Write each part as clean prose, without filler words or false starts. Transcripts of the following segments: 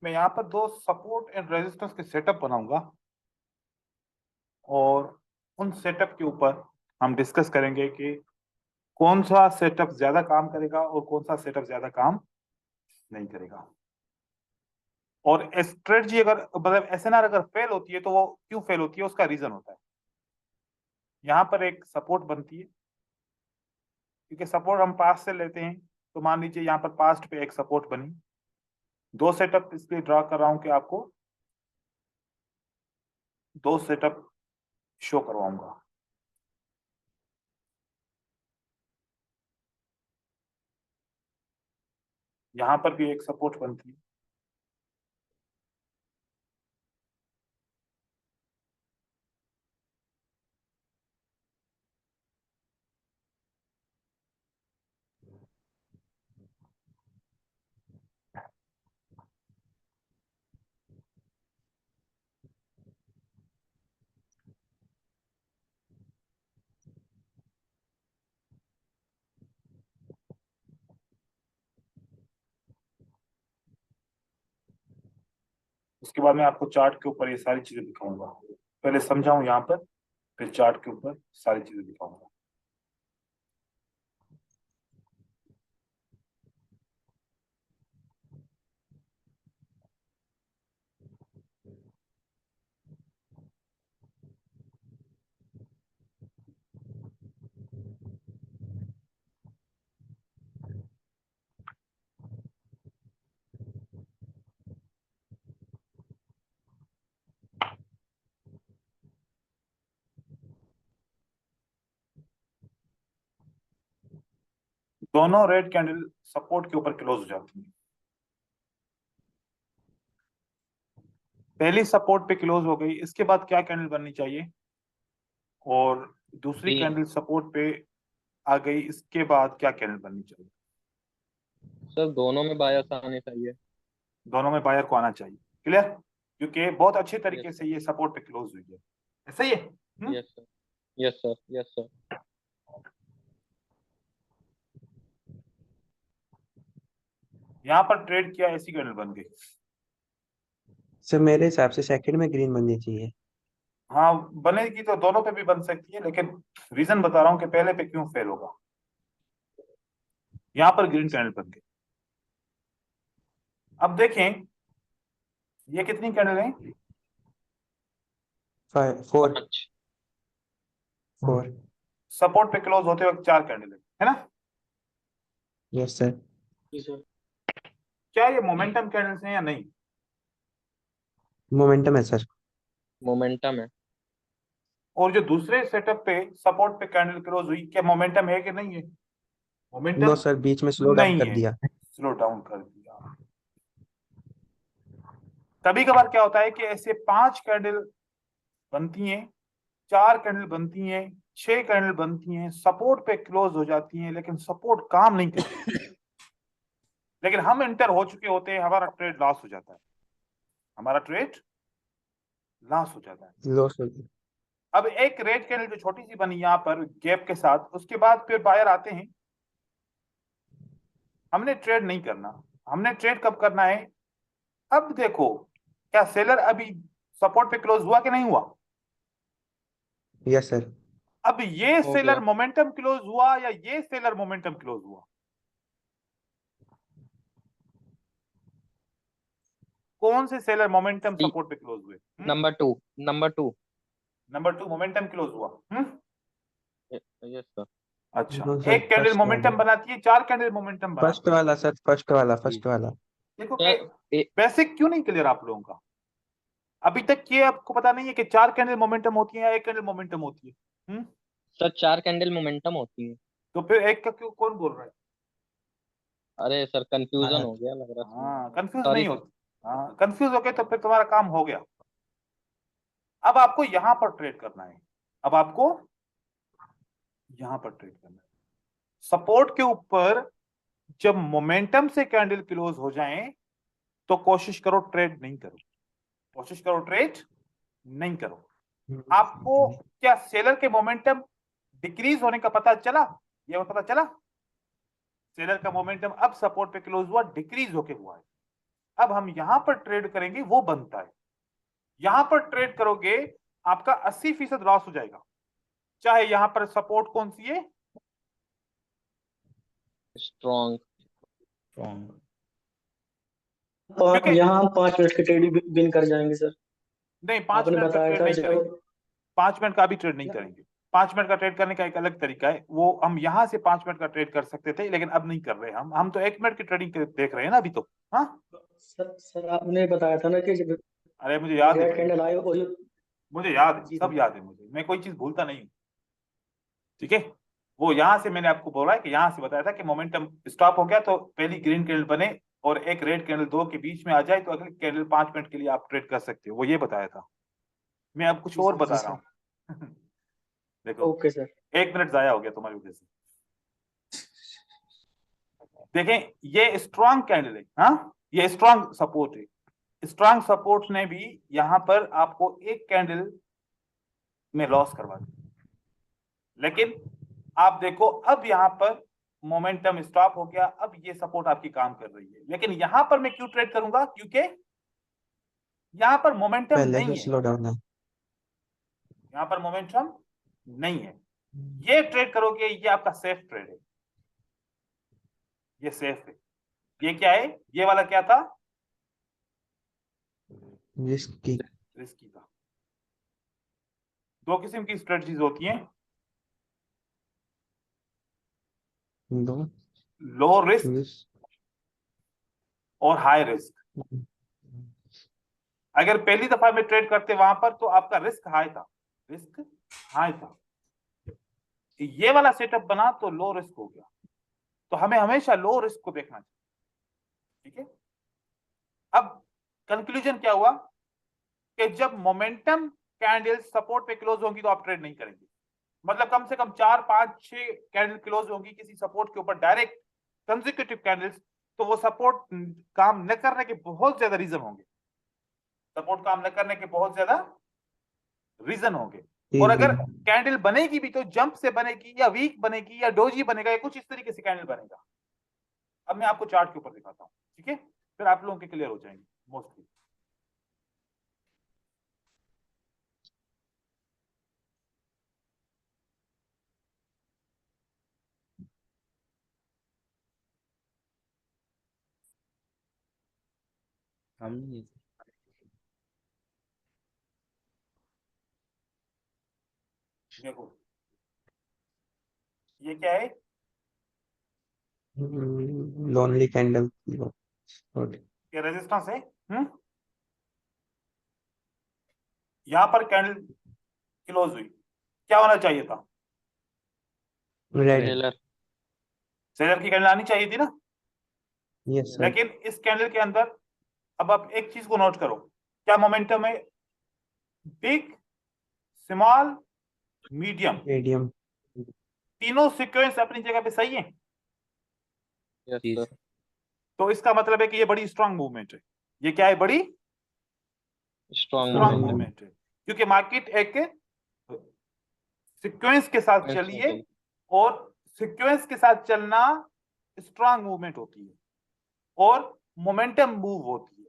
मैं यहाँ पर दो सपोर्ट एंड रेजिस्टेंस के सेटअप बनाऊंगा और उन सेटअप के ऊपर हम डिस्कस करेंगे कि कौन सा सेटअप ज्यादा काम करेगा और कौन सा सेटअप ज्यादा काम नहीं करेगा। और स्ट्रेटजी अगर मतलब एसएनआर अगर फेल होती है तो वो क्यों फेल होती है, उसका रीजन होता है। यहाँ पर एक सपोर्ट बनती है क्योंकि सपोर्ट हम पास्ट से लेते हैं, तो मान लीजिए यहाँ पर पास्ट पे एक सपोर्ट बनी। दो सेटअप इसलिए ड्रा कर रहा हूं कि आपको दो सेटअप शो करवाऊंगा। यहां पर भी एक सपोर्ट बनती है। उसके बाद मैं आपको चार्ट के ऊपर ये सारी चीजें दिखाऊंगा। पहले समझाऊं यहाँ पर, फिर चार्ट के ऊपर सारी चीजें दिखाऊंगा। दोनों रेड कैंडल सपोर्ट के ऊपर क्लोज हो जाती है। पहली सपोर्ट पे क्लोज हो गई, इसके बाद क्या कैंडल बननी चाहिए? और दूसरी ग्रीन। कैंडल सपोर्ट पे आ गई, इसके बाद क्या कैंडल बननी चाहिए? सर दोनों में बायस आने चाहिए। दोनों में बायर को आना चाहिए। क्लियर? क्योंकि बहुत अच्छे यस तरीके से ये सपोर्ट पे क्लोज हुई है। ऐसा ही है। Yes sir. Yes sir. Yes sir. यहाँ पर ट्रेड किया, ऐसी कैंडल बन गई। सर मेरे हिसाब से सेकंड में ग्रीन बननी चाहिए। हाँ, बनेगी तो दोनों पे भी बन सकती है, लेकिन रीजन बता रहा हूँ कि पहले पे क्यों फेल होगा। यहाँ पर ग्रीन कैंडल बन गई। अब देखें ये कितनी कैंडल है? फोर। 5। फोर। सपोर्ट पे क्लोज होते वक्त चार कैंडल है ना? Yes sir. जी सर। क्या ये मोमेंटम कैंडल्स हैं या नहीं? मोमेंटम है सर। मोमेंटम है। और जो दूसरे सेटअप पे सपोर्ट पे कैंडल क्लोज हुई, क्या मोमेंटम है कि नहीं है? नो मोमेंटम सर, बीच में स्लो डाउन नहीं कर है, दिया। स्लो डाउन कर दिया। कभी कभार क्या होता है कि ऐसे पांच कैंडल बनती हैं, चार कैंडल बनती हैं, छह कैंडल बनती हैं, सपोर्ट पे क्लोज हो जाती हैं, लेकिन सपोर्ट काम नहीं करती। लेकिन हम इंटर हो चुके होते हैं, हमारा ट्रेड लॉस हो जाता है। हमारा ट्रेड लॉस हो जाता है। लो सर। अब एक रेड कैंडल जो छोटी सी बनी यहाँ पर गैप के साथ, उसके बाद फिर बायर आते हैं। हमने ट्रेड नहीं करना। हमने ट्रेड कब करना है? अब देखो, क्या सेलर अभी सपोर्ट पे क्लोज हुआ कि नहीं हुआ? Yes sir. अब ये हो सेलर गया। मोमेंटम क्लोज हुआ या ये सेलर मोमेंटम क्लोज हुआ? कौन से सेलर मोमेंटम सी। सपोर्ट पे क्लोज हुए? Number 2। Number 2। Number two momentum close हुआ। Yes sir. अच्छा, नो सर, एक कैंडल फर्स्ट वाला। मोमेंटम बनाती है, चार कैंडल मोमेंटम फर्स्ट बनाती है। वाला सर, फर्स्ट वाला, जी। फर्स्ट वाला। देखो कि सर बेसिक क्यों नहीं क्लियर आप लोगों का? अभी तक ये आपको पता नहीं है कि चार कैंडल मोमेंटम होती है या एक कैंडल मोमेंटम होती है? सर 4 कैंडल मोमेंटम होती है। तो फिर एक का क्यों कौन बोल रहा है? अरे सर कंफ्यूजन हाँ हो गया लग रहा है। हाँ, कंफ्यूज सॉरी नहीं सर। होती। हाँ, कंफ्यूज हो गए तो फिर तुम्हारा काम हो गया। अब आपको यहां पर ट्रेड करना है। अब आपको यहां पर ट्रेड करना है सपोर्ट के ऊपर। जब मोमेंटम से कैंडल क्लोज हो जाएं तो कोशिश करो ट्रेड नहीं करो। कोशिश करो ट्रेड नहीं करो। आपको क्या सेलर के मोमेंटम डिक्रीज होने का पता चला? ये पता चला सेलर का मोमेंटम अब सपोर्ट पे क्लोज हुआ, डिक्रीज होके हुआ है। अब हम यहां पर ट्रेड करेंगे वो बनता है। यहां पर ट्रेड करोगे आपका 80% लॉस हो जाएगा। चाहे यहां पर सपोर्ट कौन सी है, स्ट्रॉन्ग। स्ट्रॉन्ग। क्योंकि यहाँ हम 5 मिनट के ट्रेड विन कर जाएंगे सर। नहीं 5 आपने मिनट का बताया ट्रेड था नहीं जब करेंगे, 5 मिनट का भी ट्रेड नहीं करेंगे। 5 मिनट का ट्रेड करने का एक अलग तरीका है, वो हम यहां से 5 मिनट का ट्रेड कर सकते थे, लेकिन अब नहीं कर रहे। हम तो 1 मिनट की ट्रेडिंग देख रहे हैं ना अभी तो। हाँ सर आपने बताया था ना कि जब अरे मुझे याद है रेड भाई, कैंडल आए और मुझे याद है, जी सब सर। याद है मुझे, मैं कोई चीज भूलता नहीं हूँ। ठीक है, वो यहां से मैंने आपको बोला है कि यहां से बताया था कि मोमेंटम स्टॉप हो गया तो पहली ग्रीन कैंडल बने और एक रेड कैंडल दो के बीच में आ जाए तो अगली कैंडल 5 मिनट के लिए आप ट्रेड कर सकते हो, वो ये बताया था। मैं अब कुछ जी और सर, बता जी रहा हूँ। देखो ओके सर। 1 मिनट जाया हो गया तुम्हारी वजह से। देखें ये स्ट्रांग कैंडल है, हाँ ये स्ट्रांग सपोर्ट है। स्ट्रांग सपोर्ट ने भी यहां पर आपको एक कैंडल में लॉस करवा दिया, लेकिन आप देखो अब यहां पर मोमेंटम स्टॉप हो गया, अब ये सपोर्ट आपकी काम कर रही है। लेकिन यहां पर मैं क्यों ट्रेड करूंगा, क्योंकि यहां पर मोमेंटम पहले नहीं से है, स्लो डाउन है। यहां पर मोमेंटम नहीं है। ये ट्रेड करोगे ये आपका सेफ ट्रेड है, ये सेफ है। ये क्या है, ये वाला क्या था, रिस्की। रिस्की था। दो किस्म की स्ट्रेटजीज होती हैं, दो लो रिस्क रिस्क। और हाई रिस्क। अगर पहली दफा में ट्रेड करते वहां पर तो आपका रिस्क हाई था, रिस्क हाई था। ये वाला सेटअप बना तो लो रिस्क हो गया, तो हमें हमेशा लो रिस्क को देखना चाहिए। ठीक है, अब कंक्लूजन क्या हुआ कि जब मोमेंटम कैंडल सपोर्ट पे क्लोज होंगी तो आप ट्रेड नहीं करेंगे। मतलब कम से कम 4 5 6 कैंडल क्लोज होंगी किसी सपोर्ट के ऊपर डायरेक्ट कंसेक्यूटिव कैंडल्स, तो वो सपोर्ट काम न करने के बहुत ज्यादा रीजन होंगे, सपोर्ट काम न करने के बहुत ज्यादा रीजन होंगे। और अगर कैंडल बनेगी भी तो जंप से बनेगी या वीक बनेगी या डोजी बनेगा या कुछ इस तरीके से कैंडल बनेगा। अब मैं आपको चार्ट के ऊपर दिखाता हूं, ठीक है, फिर आप लोगों के क्लियर हो जाएंगे मोस्टली। हम नहीं देखो ये क्या है, लोनली कैंडल। ये रेजिस्टेंस है। यहां पर कैंडल क्लोज हुई, क्या होना चाहिए था, रेड। सेलर। सेलर की कैंडल आनी चाहिए थी ना। Yes sir. लेकिन इस कैंडल के अंदर अब आप एक चीज को नोट करो, क्या मोमेंटम है, बिग स्मॉल मीडियम, मीडियम। तीनों सीक्वेंस अपनी जगह पे सही है। यस जी सर। सर। तो इसका मतलब है कि ये बड़ी स्ट्रांग मूवमेंट है। ये क्या है, बड़ी स्ट्रॉन्ग स्ट्रांग मोमेंटम। मूवमेंट है, क्योंकि मार्केट एक सीक्वेंस के साथ चलिए और सीक्वेंस के साथ चलना स्ट्रांग मूवमेंट होती है और मोमेंटम मूव होती है।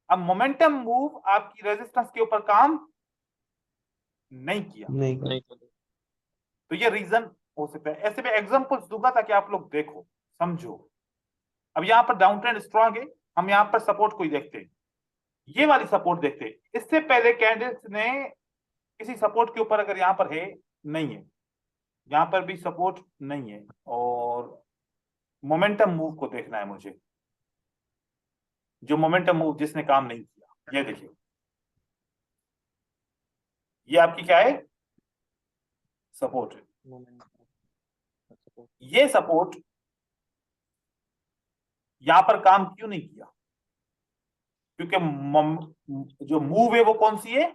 अब मोमेंटम मूव आपकी रेजिस्टेंस के ऊपर काम नहीं किया, नहीं नहीं तो ये रीजन हो सकता है। ऐसे में एग्जांपल्स दूंगा ताकि आप लोग देखो समझो। अब यहां पर डाउन ट्रेंड स्ट्रांग है, हम यहां पर सपोर्ट को ही देखते हैं, ये वाली सपोर्ट देखते हैं। इससे पहले कैंडल्स ने किसी सपोर्ट के ऊपर अगर यहां पर है, नहीं है, यहां पर भी सपोर्ट नहीं है, और मोमेंटम मूव को देखना है मुझे, जो मोमेंटम मूव जिसने काम नहीं किया। ये देखिए, ये आपकी क्या है, सपोर्ट है। मोमेंटम। ये सपोर्ट यहां पर काम क्यों नहीं किया, क्योंकि जो मूव है वो कौन सी है,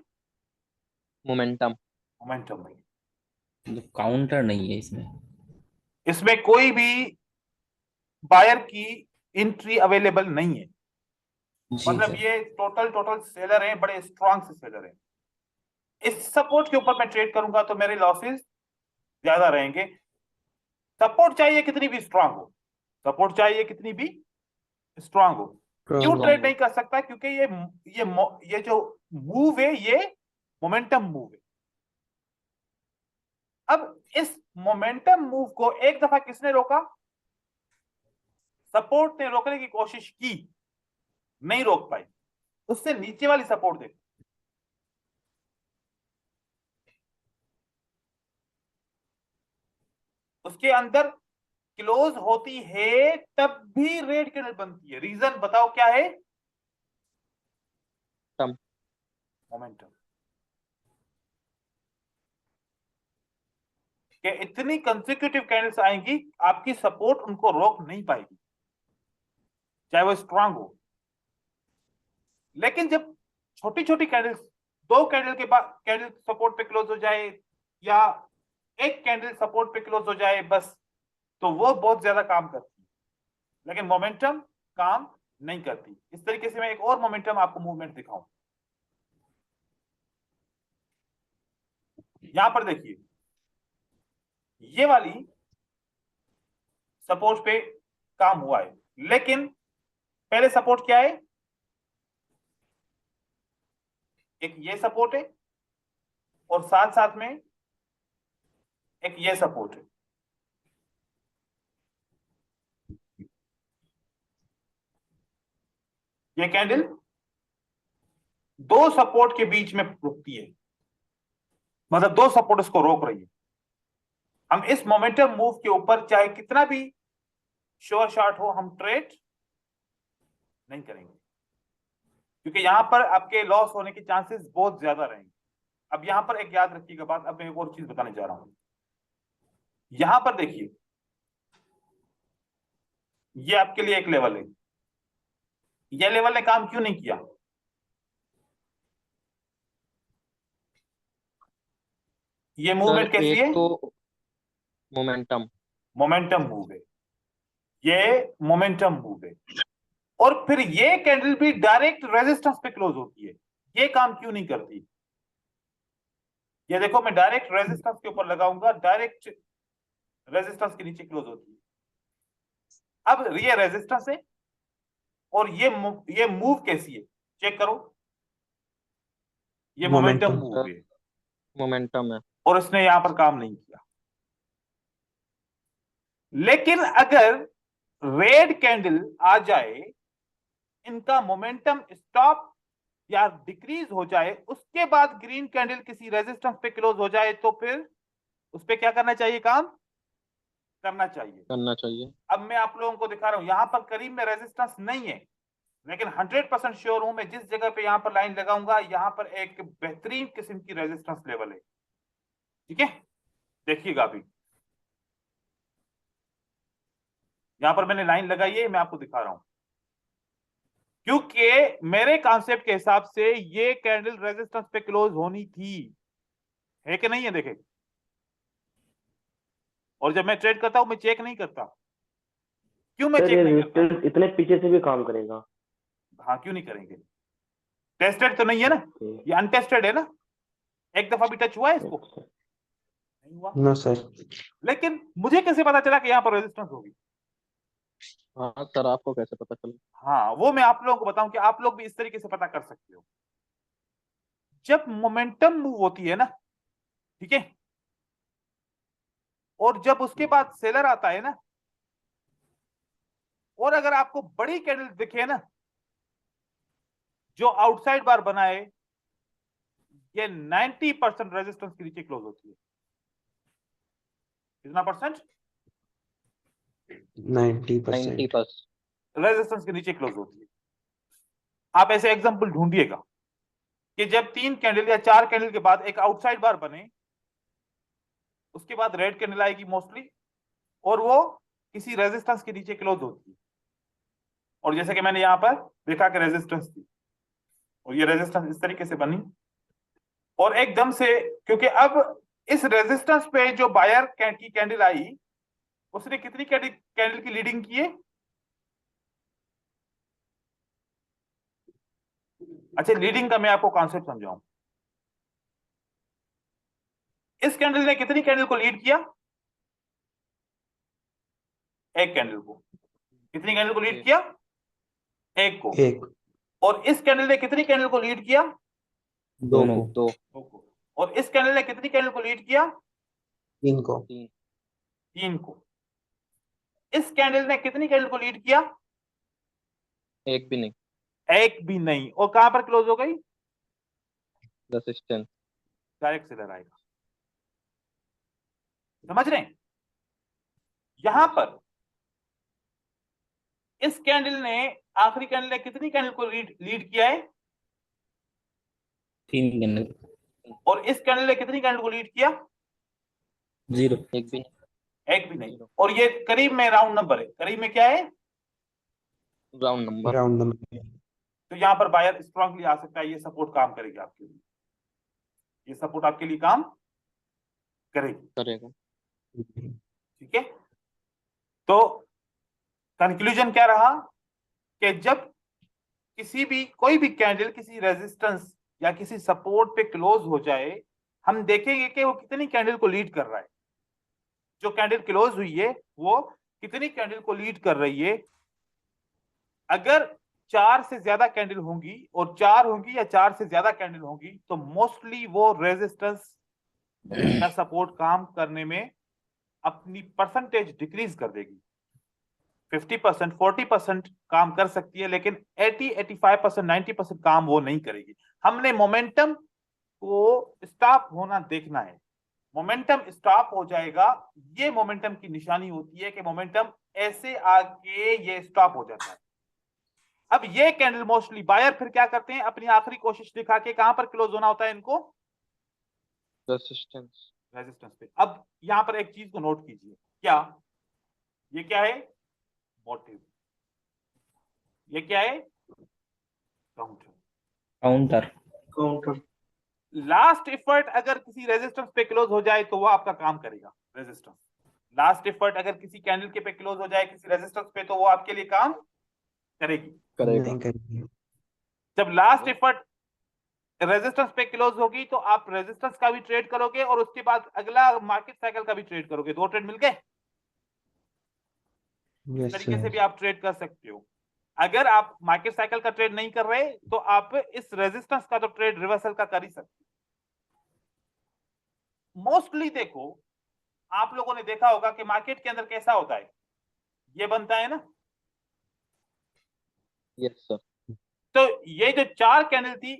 मोमेंटम। मोमेंटम नहीं। मतलब काउंटर नहीं है इसमें। इसमें कोई भी बायर की एंट्री अवेलेबल नहीं है। जी मतलब सर। ये टोटल सेलर हैं, बड़े स्ट्रांग से सेलर हैं। इस सपोर्ट के ऊपर मैं ट्रेड करूंगा तो मेरे लॉसेस ज्यादा रहेंगे। सपोर्ट चाहिए कितनी भी स्ट्रांग हो, सपोर्ट चाहिए कितनी भी स्ट्रांग हो, क्यों Strong ट्रेड है। नहीं कर सकता? क्योंकि ये जो मूव है ये मोमेंटम मूव है। अब इस मोमेंटम मूव को एक दफा किसने रोका? सपोर्ट ने रोकने की कोशिश की, नहीं रोक पाई। उससे नीचे वाली सपोर्ट देखो, उसके अंदर क्लोज होती है तब भी रेड कैंडल बनती है। रीजन बताओ क्या है? Momentum। मोमेंटम। कि इतनी कंसेक्यूटिव कैंडल्स आएंगी, आपकी सपोर्ट उनको रोक नहीं पाएगी, चाहे वो स्ट्रांग हो। लेकिन जब छोटी छोटी कैंडल्स, दो कैंडल के बाद कैंडल सपोर्ट पे क्लोज हो जाए या एक कैंडल सपोर्ट पे क्लोज हो जाए बस, तो वो बहुत ज्यादा काम करती है। लेकिन मोमेंटम काम नहीं करती। इस तरीके से मैं एक और मोमेंटम आपको मूवमेंट दिखाऊं। यहां पर देखिए, ये वाली सपोर्ट पे काम हुआ है, लेकिन पहले सपोर्ट क्या है? एक ये सपोर्ट है और साथ साथ में एक ये सपोर्ट है। ये कैंडल दो सपोर्ट के बीच में रुकती है, मतलब दो सपोर्ट इसको रोक रही है। हम इस मोमेंटम मूव के ऊपर चाहे कितना भी श्योर शॉट हो, हम ट्रेड नहीं करेंगे, क्योंकि यहां पर आपके लॉस होने के चांसेस बहुत ज्यादा रहेंगे। अब यहां पर एक याद रखिएगा बात, अब मैं एक और चीज बताने जा रहा हूं। यहां पर देखिए, ये आपके लिए एक लेवल है। ये लेवल ने काम क्यों नहीं किया? ये सर मूवमेंट कैसी एक है? तो मोमेंटम। मोमेंटम मूव है, ये मोमेंटम मूव है। और फिर ये कैंडल भी डायरेक्ट रेजिस्टेंस पे क्लोज होती है। ये काम क्यों नहीं करती? ये देखो, मैं डायरेक्ट रेजिस्टेंस के ऊपर लगाऊंगा, डायरेक्ट रेजिस्टेंस के नीचे क्लोज होती है। अब ये रेजिस्टेंस है और ये मूव कैसी है चेक करो। ये मोमेंटम Momentum। मूव है मोमेंटम है। और इसने यहां पर काम नहीं किया। लेकिन अगर रेड कैंडल आ जाए, इनका मोमेंटम स्टॉप या डिक्रीज हो जाए, उसके बाद ग्रीन कैंडल किसी रेजिस्टेंस पे क्लोज हो जाए, तो फिर उस पे क्या करना चाहिए? काम करना चाहिए। करना चाहिए। अब मैं आप लोगों को दिखा रहा हूं, यहां पर करीब में रेजिस्टेंस नहीं है, लेकिन 100% श्योर हूं मैं, जिस जगह पे यहां पर लाइन लगाऊंगा, यहां पर एक बेहतरीन किस्म की रेजिस्टेंस लेवल है। ठीक है, देखिएगा अभी यहां पर मैंने लाइन लगाई है, मैं आपको दिखा रहा हूं, क्योंकि मेरे कॉन्सेप्ट के हिसाब से ये कैंडल रेजिस्टेंस पे क्लोज होनी थी, है कि नहीं है? देखे, और जब मैं ट्रेड करता हूं मैं चेक नहीं करता। क्यों मैं सर चेक ये नहीं करता? रेजिस्टेंस इतने पीछे से भी काम करेगा? हाँ, क्यों नहीं करेंगे? टेस्टेड तो नहीं है ना, ये अनटेस्टेड है ना। एक दफा भी टच हुआ है इसको? अच्छा। नहीं हुआ। No sir। लेकिन मुझे कैसे पता चला कि यहां पर रेजिस्टेंस होगी? हाँ सर, आपको कैसे पता चला? हाँ, वो मैं आप लोगों को बताऊं कि आप लोग भी इस तरीके से पता कर सकते हो। जब मोमेंटम मूव होती है ना, ठीक है, और जब उसके बाद सेलर आता है ना, और अगर आपको बड़ी कैंडल दिखे ना जो आउटसाइड बार बनाए, ये 90% रेजिस्टेंस के नीचे क्लोज होती है। कितना परसेंट? 90%। 90%। रेजिस्टेंस के नीचे क्लोज होती है। आप ऐसे एग्जांपल ढूंढिएगा कि जब 3 कैंडल या 4 कैंडल के बाद एक आउटसाइड बार बने, उसके बाद रेड कैंडल आएगी मोस्टली, और वो किसी रेजिस्टेंस के नीचे क्लोज होती है। और जैसे कि मैंने यहां पर देखा कि रेजिस्टेंस थी, और ये रेजिस्टेंस इस तरीके से बनी, और एकदम से, क्योंकि अब इस रेजिस्टेंस पे जो बायर की कैंडल आई, उसने कितनी कैंडल की लीडिंग की है? अच्छा, लीडिंग का मैं आपको कॉन्सेप्ट समझाऊं। इस कैंडल ने कितनी कैंडल को लीड किया? एक कैंडल को। कितनी कैंडल को लीड किया? एक को। एक, और इस कैंडल ने कितनी कैंडल को लीड किया? दो दोनों को, दो, दो को। और इस कैंडल ने कितनी कैंडल को लीड किया? तीन को, तीन, तीन को। इस कैंडल ने कितनी कैंडल को लीड किया? एक भी नहीं, एक भी नहीं। और कहां पर क्लोज हो गई? रेसिस्टेंस। डायरेक्ट सेलर आएगा। समझ रहे हैं? यहां पर इस कैंडल ने, आखिरी कैंडल ने कितनी कैंडल को लीड किया है? 3 कैंडल, और इस कैंडल ने कितनी कैंडल को लीड किया? 0। एक भी नहीं, एक भी नहीं। और ये करीब में राउंड नंबर है। करीब में क्या है? Round number. Round number. तो यहां पर बायर स्ट्रांगली आ सकता है। ये सपोर्ट काम करेगी आपके लिए। ये सपोर्ट आपके लिए काम करेगी। करेगा। ठीक है। तो कंक्लूजन क्या रहा कि जब किसी भी, कोई भी कैंडल किसी रेजिस्टेंस या किसी सपोर्ट पे क्लोज हो जाए, हम देखेंगे कि वो कितनी कैंडल को लीड कर रहा है। जो कैंडल क्लोज हुई है वो कितनी कैंडल को लीड कर रही है। अगर 4 से ज्यादा कैंडल होंगी, और 4 होंगी या 4 से ज्यादा कैंडल होंगी, तो मोस्टली वो रेजिस्टेंस या सपोर्ट काम करने में अपनी परसेंटेज डिक्रीज कर देगी। 50%, 40% काम कर सकती है, लेकिन 80, 85%, 90% काम वो नहीं करेगी। हमने मोमेंटम को स्टॉप होना देखना है। मोमेंटम स्टॉप हो जाएगा, ये मोमेंटम की निशानी होती है कि मोमेंटम ऐसे आके ये स्टॉप हो जाता है। अब ये कैंडल मोस्टली बायर फिर क्या करते हैं, अपनी आखिरी कोशिश दिखा के कहां पर क्लोज होना होता है इनको? रेसिस्टेंस। रेजिस्टेंस पे। अब यहां पर एक चीज को नोट कीजिए, क्या ये क्या है? मोटिव। ये क्या है? Counter. Counter. Counter. Last effort अगर किसी रेजिस्टेंस पे क्लोज हो जाए तो वो आपका काम करेगा। रेजिस्टेंस, लास्ट एफर्ट अगर किसी कैंडल के पे क्लोज हो जाए किसी रेजिस्टेंस पे, तो वो आपके लिए काम करेगी। करेगा। नहीं करेगी। जब लास्ट एफर्ट रेजिस्टेंस पे क्लोज होगी तो आप रेजिस्टेंस का भी ट्रेड करोगे और उसके बाद अगला मार्केट साइकिल का भी ट्रेड करोगे। 2 ट्रेड मिल गए। इस यस तरीके से सर। भी आप ट्रेड कर सकते हो। अगर आप मार्केट साइकिल का ट्रेड नहीं कर रहे तो आप इस रेजिस्टेंस का तो ट्रेड रिवर्सल का कर ही सकते हो। मोस्टली देखो, आप लोगों ने देखा होगा कि मार्केट के अंदर कैसा होता है, ये बनता है ना। Yes sir. तो ये जो 4 कैंडल थी,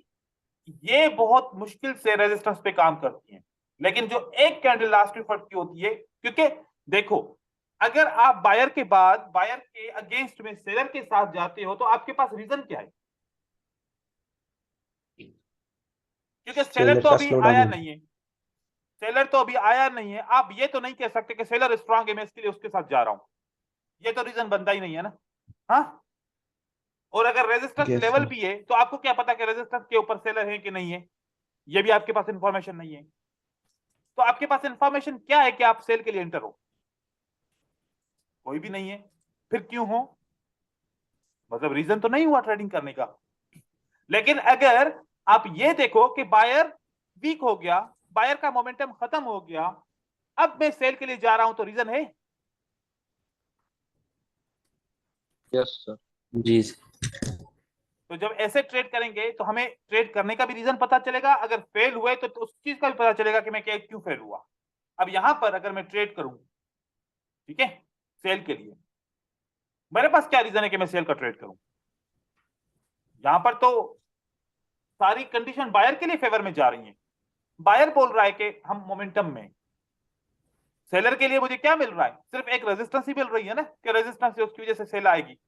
ये बहुत मुश्किल से रेजिस्टेंस पे काम करती हैं। लेकिन जो एक कैंडल लास्ट एफर्ट की होती है, क्योंकि देखो, अगर आप बायर के बाद, बायर के अगेंस्ट में सेलर के साथ जाते हो तो आपके पास रीजन क्या है? क्योंकि सेलर सेलर तो का अभी स्लो आया डाउन। नहीं है। सेलर तो अभी आया नहीं है। आप ये तो नहीं कह सकते कि सेलर स्ट्रांग है मैं इसके लिए उसके साथ जा रहा हूं। ये तो रीजन बनता ही नहीं है ना। हाँ। और अगर रेजिस्टेंस यस लेवल सर। भी है तो आपको क्या पता कि रेजिस्टेंस के ऊपर सेलर है कि नहीं है? ये भी आपके पास इंफॉर्मेशन नहीं है। तो आपके पास इंफॉर्मेशन क्या है कि आप सेल के लिए एंटर हो? कोई भी नहीं है। फिर क्यों हो? मतलब रीजन तो नहीं हुआ ट्रेडिंग करने का। लेकिन अगर आप ये देखो कि बायर वीक हो गया, बायर का मोमेंटम खत्म हो गया, अब मैं सेल के लिए जा रहा हूं, तो रीजन है। Yes sir. जी। तो जब ऐसे ट्रेड करेंगे तो हमें ट्रेड करने का भी रीजन पता चलेगा। अगर फेल हुए तो उस चीज का भी पता चलेगा कि मैं क्यों फेल हुआ। अब यहां पर अगर मैं ट्रेड करूं, ठीक है, सेल के लिए, मेरे पास क्या रीजन है कि मैं सेल का ट्रेड करूं? यहां पर तो सारी कंडीशन बायर के लिए फेवर में जा रही हैं। बायर बोल रहा है कि हम मोमेंटम में। सेलर के लिए मुझे क्या मिल रहा है? सिर्फ एक रेजिस्टेंस ही मिल रही है ना, कि रेजिस्टेंस है उसकी वजह से सेल आएगी।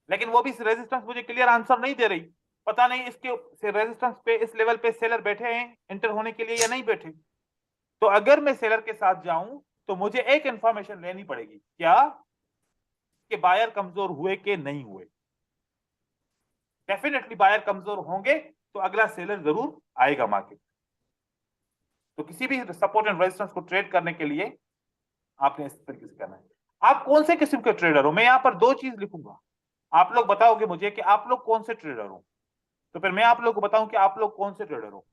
लेकिन वो भी रेजिस्टेंस मुझे क्लियर आंसर नहीं दे रही। पता नहीं इसके रेजिस्टेंस पे, इस लेवल पे सेलर बैठे हैं एंटर होने के लिए या नहीं बैठे। तो अगर मैं सेलर के साथ जाऊं तो मुझे एक इंफॉर्मेशन लेनी पड़ेगी, क्या? कि बायर कमजोर हुए कि नहीं हुए। डेफिनेटली बायर कमजोर होंगे तो अगला सेलर जरूर आएगा मार्केट। तो किसी भी सपोर्ट एंड रेजिस्टेंस को ट्रेड करने के लिए आपने इस तरीके से करना है। आप कौन से किस्म के ट्रेडर हो? मैं यहां पर 2 चीज लिखूंगा। आप लोग बताओगे मुझे कि आप लोग कौन से ट्रेडर हो, तो फिर मैं आप लोग को बताऊं कि आप लोग कौन से ट्रेडर हो।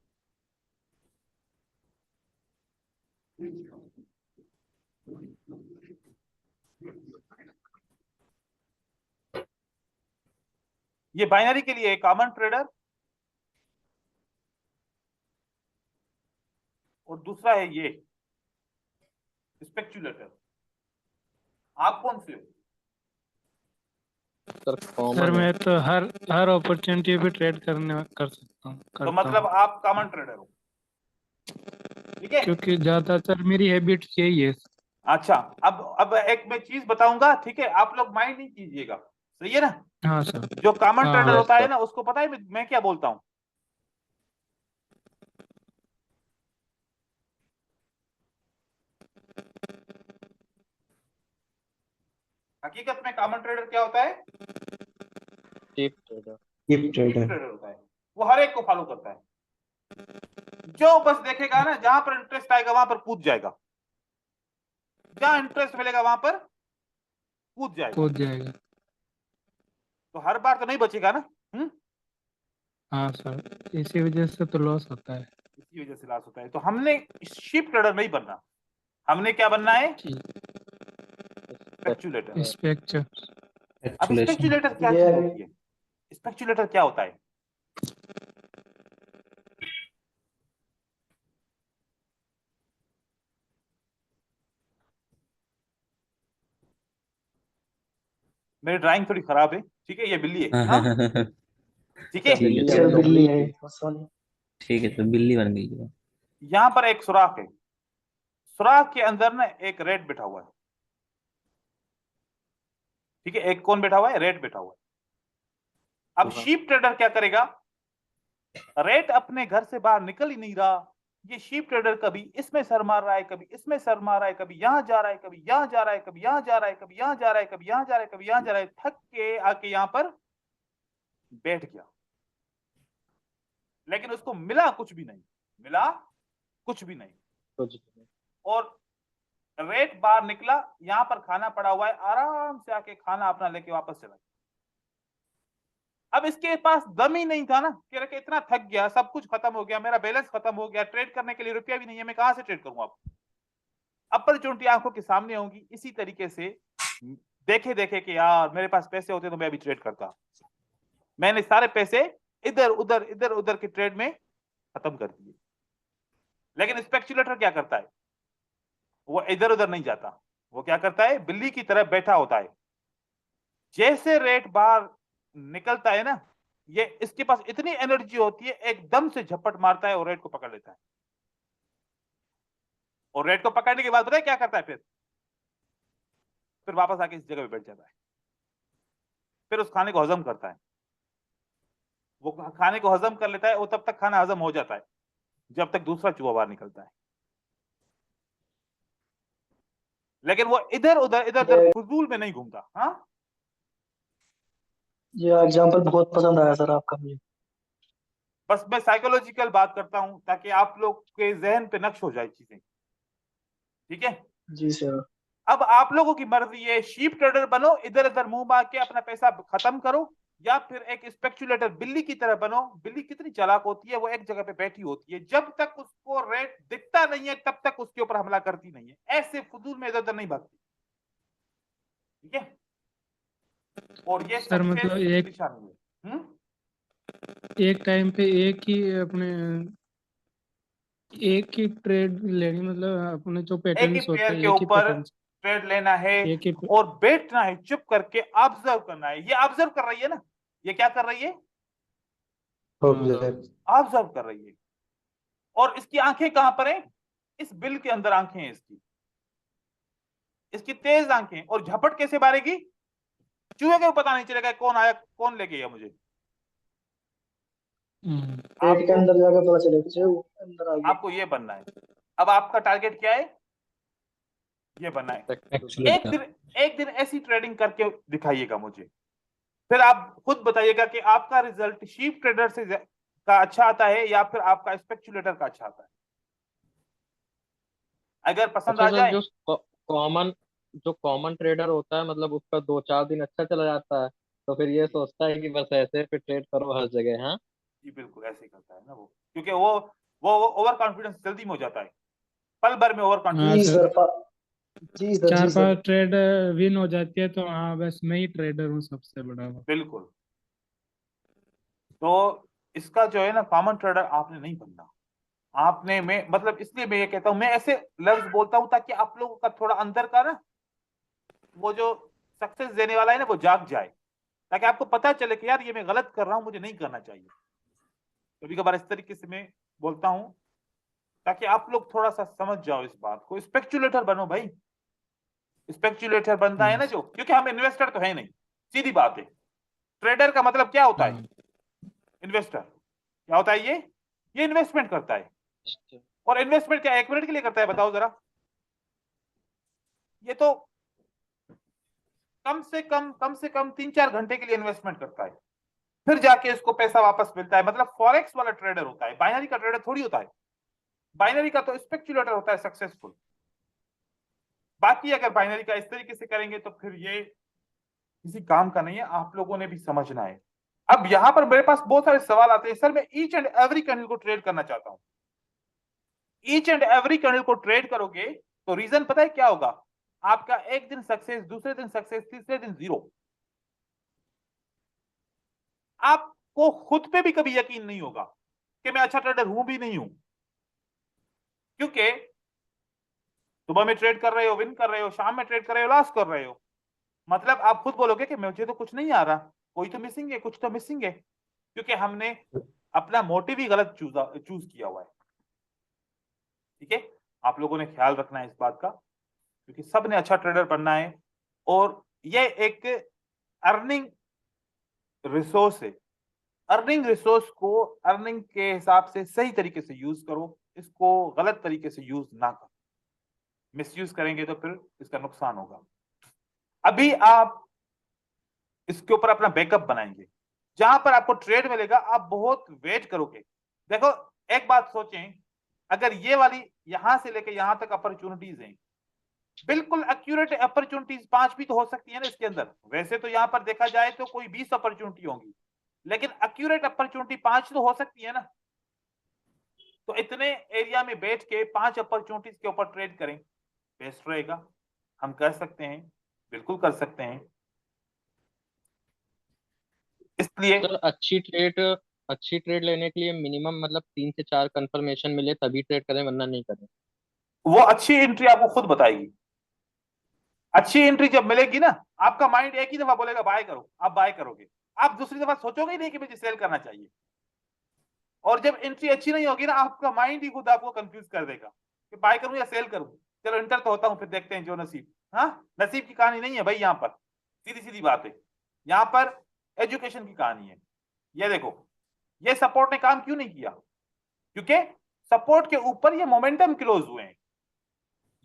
ये बाइनरी के लिए है कॉमन ट्रेडर, और दूसरा है ये स्पेक्युलेटर। आप कौन से हो? सर सर कॉमन है। मैं तो हर अपॉर्चुनिटी पे ट्रेड कर सकता हूँ, तो करता मतलब हूँ, आप कॉमन ट्रेडर हो, ठीक है। क्योंकि ज्यादातर मेरी हैबिट यही है। अच्छा, अब एक मैं चीज बताऊंगा, ठीक है, आप लोग माइंड नहीं कीजिएगा, सही है ना। हाँ सर। जो कॉमन हाँ। ट्रेडर Yes, होता है sir. ना, उसको पता है मैं क्या बोलता हूँ? हकीकत में कॉमन ट्रेडर क्या होता है? Cheap trader. Gift cheap trader. Trader होता है। वो हर एक को फॉलो करता है, जो बस देखेगा ना, जहां पर इंटरेस्ट आएगा वहां पर कूद जाएगा, जहां इंटरेस्ट मिलेगा वहां पर कूद जाएगा। कूद जाएगा। तो हर बार तो नहीं बचेगा ना। हाँ सर, इसी वजह से तो लॉस होता है। इसी वजह से लॉस होता है। तो हमने शिप ट्रेडर नहीं बनना, हमने क्या बनना है? स्पेक्युलेटर। स्पेक्चर। अब एक्चुलेशन। स्पेक्युलेटर क्या ये चीज होती है? स्पेक्युलेटर क्या होता है? मेरी ड्राइंग थोड़ी खराब है, ठीक है, ये बिल्ली है, हाँ, ठीक है। सर बिल्ली है। सर हमें बिल्ली लोमड़ी है थी। सॉरी। ठीक है, तो बिल्ली बन गई है। यहां पर एक सुराख है, सुराख के अंदर ना एक रेट बैठा हुआ है, ठीक है, एक कौन बैठा हुआ है? रेट बैठा हुआ है। अब शीप ट्रेडर क्या करेगा? रेट अपने घर से बाहर निकल ही नहीं रहा, ये शीप ट्रेडर कभी इसमें सर मार रहा है, कभी इसमें सर मार रहा है, कभी यहां जा रहा है, कभी यहां जा रहा है, कभी यहां जा रहा है, कभी यहां जा रहा है, कभी यहां जा रहा है, कभी यहां जा रहा है, थक के आके यहां पर बैठ गया। लेकिन उसको मिला कुछ भी नहीं, मिला कुछ भी नहीं। कुछ भी। और रेट बाहर निकला, यहां पर खाना पड़ा हुआ है, आराम से आके खाना अपना लेके वापस चला गया। अब इसके पास दम ही नहीं था ना, कि इतना थक गया, सब कुछ खत्म हो गया, मेरा बैलेंस खत्म हो गया, ट्रेड करने के लिए रुपया भी नहीं है, मैं कहां से ट्रेड करूंगा? अपॉर्चुनिटी आंखों के सामने होंगी, इसी तरीके से देखे देखे कि यार मेरे पास पैसे होते तो मैं अभी ट्रेड करता। मैंने सारे पैसे इधर उधर के ट्रेड में खत्म कर दिए। लेकिन स्पेक्युलेटर क्या करता है? वो इधर उधर नहीं जाता, वो क्या करता है? बिल्ली की तरह बैठा होता है। जैसे रेट बाहर निकलता है ना, ये इसके पास इतनी एनर्जी होती है, एकदम से झपट मारता है और रेट को पकड़ लेता है। और रेट को पकड़ने के बाद पता है क्या करता है? फिर वापस आके इस जगह पे बैठ जाता है, फिर उस खाने को हजम करता है। वो खाने को हजम कर लेता है, वो तब तक खाना हजम हो जाता है जब तक दूसरा चूहा बाहर निकलता है। लेकिन वो इधर उधर फजूल में नहीं घूमता। हाँ, ये एग्जाम्पल बहुत पसंद आया सर आपका मुझे। बस मैं साइकोलॉजिकल बात करता हूं ताकि आप लोग के जहन पे नक्श हो जाए चीजें, ठीक है। जी सर। अब आप लोगों की मर्जी है, शीप ट्रेडर बनो, इधर उधर मुंह मार के अपना पैसा खत्म करो, या फिर एक स्पेक्युलेटर बिल्ली की तरह बनो। बिल्ली कितनी चालाक होती है, वो एक जगह पे बैठी होती है, जब तक उसको रेट दिखता नहीं है तब तक उसके ऊपर हमला करती नहीं है, ऐसे फजूल में इधर उधर नहीं भागती, ठीक है। और ये सर मतलब सक्सेस की निशानी है। एक टाइम पे एक ही ट्रेड लेनी, मतलब अपने जो एक ही पैटर्न्स होते पेयर हैं के एक ही ऊपर पैटर्न, ट्रेड लेना है एक ही और बैठना है, चुप करके ऑब्जर्व करना है। ये ऑब्जर्व कर रही है ना, ये क्या कर रही है? ऑब्जर्व। ऑब्जर्व कर रही है। और इसकी आंखें कहां पर हैं? इस बिल के अंदर आंखें हैं इसकी, इसकी तेज आंखें। और झपट कैसे मारेगी? चूहे को पता नहीं चलेगा कौन आया, कौन ले गया मुझे। पेट के आपको अंदर जाकर पता चलेगा कि वो अंदर आ गया। आपको ये बनना है। अब आपका टारगेट क्या है? ये बनना है। एक्चुलेटर। एक दिन ऐसी ट्रेडिंग करके दिखाइएगा मुझे, फिर आप खुद बताइएगा कि आपका रिजल्ट शीप ट्रेडर से का अच्छा आता है या फिर आपका स्पेक्युलेटर का अच्छा आता है। अगर पसंद अच्छा आ सर, जाए, कॉमन जो कॉमन ट्रेडर होता है, मतलब उसका 2-4 दिन अच्छा चला जाता है, तो फिर ये सोचता है कि बस ऐसे फिर ट्रेड करो हर जगह। हाँ जी बिल्कुल ऐसे ही करता है ना वो, क्योंकि वो ओवर कॉन्फिडेंस जल्दी में हो जाता है, पल भर में ओवर हाँ जी कॉन्फिडेंस। सर, सर जी सर जी सर। 4-5 ट्रेड विन हो जाती है तो हाँ बस मैं ही ट्रेडर हूँ सबसे बड़ा। बिल्कुल। तो इसका जो है ना कॉमन ट्रेडर आपने नहीं बनना। आपने, मैं मतलब इसलिए मैं ये कहता हूं, मैं ऐसे लफ्ज बोलता हूं ताकि आप लोगों का थोड़ा अंदर का ना वो जो सक्सेस देने वाला है ना वो जाग जाए, ताकि आपको पता चले कि यार ये मैं गलत कर रहा हूं, मुझे नहीं करना चाहिए। कभी कभार इस तरीके से मैं बोलता हूं ताकि आप लोग थोड़ा सा समझ जाओ इस बात को। स्पेक्युलेटर बनो भाई, स्पेक्युलेटर बनता है ना जो, क्योंकि हम इन्वेस्टर तो है नहीं, सीधी बात है। ट्रेडर का मतलब क्या होता है? इन्वेस्टर क्या होता है? ये इन्वेस्टमेंट करता है। और इन्वेस्टमेंट क्या 1 मिनट के लिए करता है बताओ जरा? ये तो कम से कम 3-4 घंटे के लिए इन्वेस्टमेंट करता है, फिर जाके इसको पैसा वापस मिलता है। मतलब फॉरेक्स वाला ट्रेडर होता है, बाइनरी का ट्रेडर थोड़ी होता है। बाइनरी का तो स्पेक्युलेटर होता है सक्सेसफुल। बाकी अगर बाइनरी का इस तरीके से करेंगे तो फिर ये किसी काम का नहीं है, आप लोगों ने भी समझना है। अब यहां पर मेरे पास बहुत सारे सवाल आते हैं, सर मैं ईच एंड एवरी कैंडल को ट्रेड करना चाहता हूं। ईच एंड एवरी कैंडल को ट्रेड करोगे तो रीजन पता है क्या होगा? आपका एक दिन सक्सेस, दूसरे दिन सक्सेस, तीसरे दिन जीरो। आपको खुद पे भी कभी यकीन नहीं होगा कि मैं अच्छा ट्रेडर हूं भी नहीं हूं, क्योंकि सुबह में ट्रेड कर रहे हो विन कर रहे हो, शाम में ट्रेड कर रहे हो लॉस कर रहे हो। मतलब आप खुद बोलोगे कि मुझे तो कुछ नहीं आ रहा, कोई तो मिसिंग है, कुछ तो मिसिंग है, क्योंकि हमने अपना मोटिव ही गलत चूज किया हुआ है। ठीक है, आप लोगों ने ख्याल रखना है इस बात का, क्योंकि सब ने अच्छा ट्रेडर बनना है। और ये एक अर्निंग रिसोर्स है। अर्निंग रिसोर्स को अर्निंग के हिसाब से सही तरीके से यूज करो, इसको गलत तरीके से यूज ना करो। मिसयूज करेंगे तो फिर इसका नुकसान होगा। अभी आप इसके ऊपर अपना बैकअप बनाएंगे, जहां पर आपको ट्रेड मिलेगा आप बहुत वेट करोगे। देखो एक बात सोचें, अगर ये वाली यहां से लेकर यहां तक अपॉर्चुनिटीज हैं, बिल्कुल एक्यूरेट अपॉर्चुनिटीज 5 भी तो हो सकती है ना इसके अंदर। वैसे तो यहां पर देखा जाए तो कोई 20 अपॉर्चुनिटी होंगी, लेकिन एक्यूरेट अपॉर्चुनिटी 5 तो हो सकती है ना। तो इतने एरिया में बैठ के 5 अपॉर्चुनिटीज के ऊपर ट्रेड करें, बेस्ट रहेगा। हम कर सकते हैं, बिल्कुल कर सकते हैं। इसलिए सर अच्छी ट्रेड लेने के लिए मिनिमम मतलब 3 से 4 कंफर्मेशन मिले तभी ट्रेड करें, वरना नहीं करें। वो अच्छी एंट्री आपको खुद बताएगी। अच्छी एंट्री जब मिलेगी ना, आपका माइंड एक ही दफा बोलेगा बाय करो, आप बाय करोगे। आप दूसरी दफा सोचोगे ही नहीं कि मुझे सेल करना चाहिए। और जब एंट्री अच्छी नहीं होगी ना, आपका माइंड ही खुद आपको कंफ्यूज कर देगा कि बाय करूं या सेल करूं। चलो इंटर तो होता हूं, फिर देखते हैं जो नसीब। हाँ, नसीब की कहानी नहीं है भाई, यहाँ पर सीधी सीधी बात है। यहाँ पर एजुकेशन की कहानी है। ये देखो, ये सपोर्ट ने काम क्यों नहीं किया? क्योंकि सपोर्ट के ऊपर ये मोमेंटम क्लोज हुए हैं,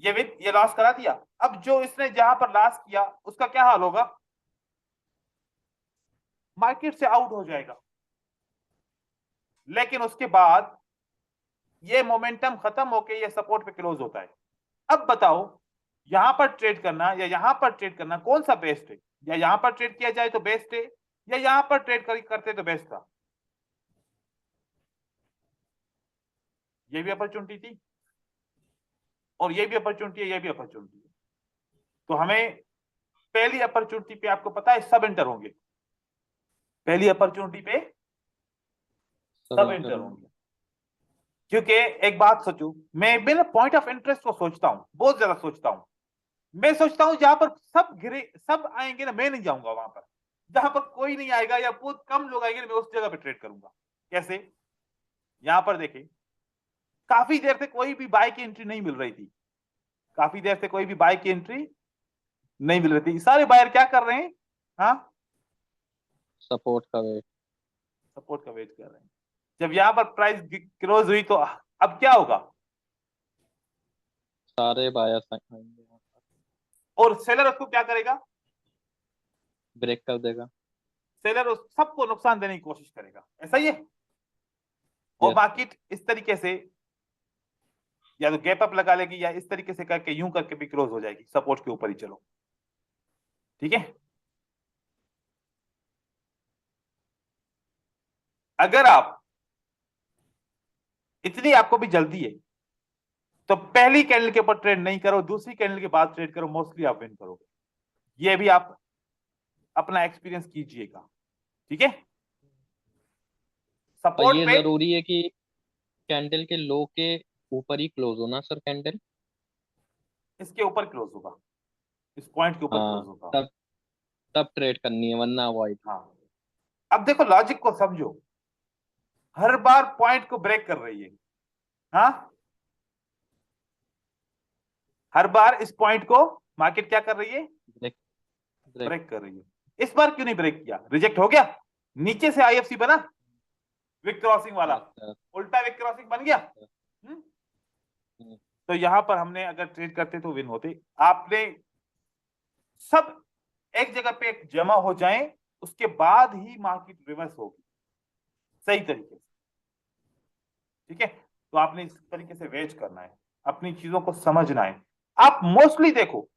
ये लॉस करा दिया। अब जो इसने जहां पर लॉस किया उसका क्या हाल होगा? मार्केट से आउट हो जाएगा। लेकिन उसके बाद ये मोमेंटम खत्म होके ये सपोर्ट पे क्लोज होता है। अब बताओ, यहां पर ट्रेड करना या यहां पर ट्रेड करना कौन सा बेस्ट है? या यहां पर ट्रेड किया जाए तो बेस्ट है, या यहां पर ट्रेड करते तो बेस्ट था? ये भी अपॉर्चुनिटी थी और ये भी अपॉर्चुनिटी है, ये भी अपॉर्चुनिटी है। तो हमें पहली अपॉर्चुनिटी पे आपको पता है सब एंटर होंगे। पहली अपॉर्चुनिटी पे सब एंटर होंगे। क्योंकि एक बात सोचो, मैं बिना पॉइंट ऑफ इंटरेस्ट को सोचता हूं, बहुत ज्यादा सोचता हूं। मैं सोचता हूं जहां पर सब गिरे, सब आएंगे ना, मैं नहीं जाऊंगा वहां पर। जहां पर कोई नहीं आएगा या बहुत कम लोग आएंगे ना, मैं उस जगह पे ट्रेड करूंगा। कैसे? यहां पर देखिए, काफी देर से कोई भी बाय की एंट्री नहीं मिल रही थी। काफी देर से कोई भी बाय की एंट्री नहीं मिल रही थी। सारे बायर क्या कर रहे हैं? हाँ, सपोर्ट का वेट। सपोर्ट का वेट कर रहे हैं। जब यहां पर प्राइस क्लोज हुई तो अब क्या होगा? सारे बायर्स आएंगे, और सेलर उसको क्या करेगा? ब्रेक कर देगा। सेलर उस सबको नुकसान देने की कोशिश करेगा, ऐसा ही है। और मार्केट इस तरीके से या तो गैप अप लगा लेगी या इस तरीके से करके यूं करके भी क्लोज हो जाएगी, सपोर्ट के ऊपर ही। चलो ठीक है। अगर आप इतनी आपको भी जल्दी है तो पहली कैंडल के ऊपर ट्रेड नहीं करो, दूसरी कैंडल के बाद ट्रेड करो, मोस्टली आप विन करोगे। ये भी आप अपना एक्सपीरियंस कीजिएगा, ठीक है। और सपोर्ट ये पे जरूरी है कि कैंडल के लो के ऊपर ही क्लोज होना सर कैंडल। इसके ऊपर क्लोज होगा, इस पॉइंट के ऊपर हाँ, क्लोज होगा। तब तब ट्रेड करनी है वरना अवॉइड। हाँ, अब देखो लॉजिक को समझो, हर बार पॉइंट को ब्रेक कर रही है। हाँ, हर बार इस पॉइंट को मार्केट क्या कर रही है, ब्रेक ब्रेक। ब्रेक कर रही है। इस बार क्यों नहीं ब्रेक किया, रिजेक्ट हो गया, नीचे से आईएफसी बना विक क्रॉसिंग वाला, यस सर। उल्टा विक क्रॉसिंग बन गया। सर। हम्म? हम्म। तो यहां पर हमने अगर ट्रेड करते तो विन होते। आपने सब एक जगह पे जमा हो जाएं, उसके बाद ही मार्केट रिवर्स होगी सही तरीके से। ठीक है, तो आपने इस तरीके से वेट करना है, अपनी चीजों को समझना है। आप मोस्टली देखो,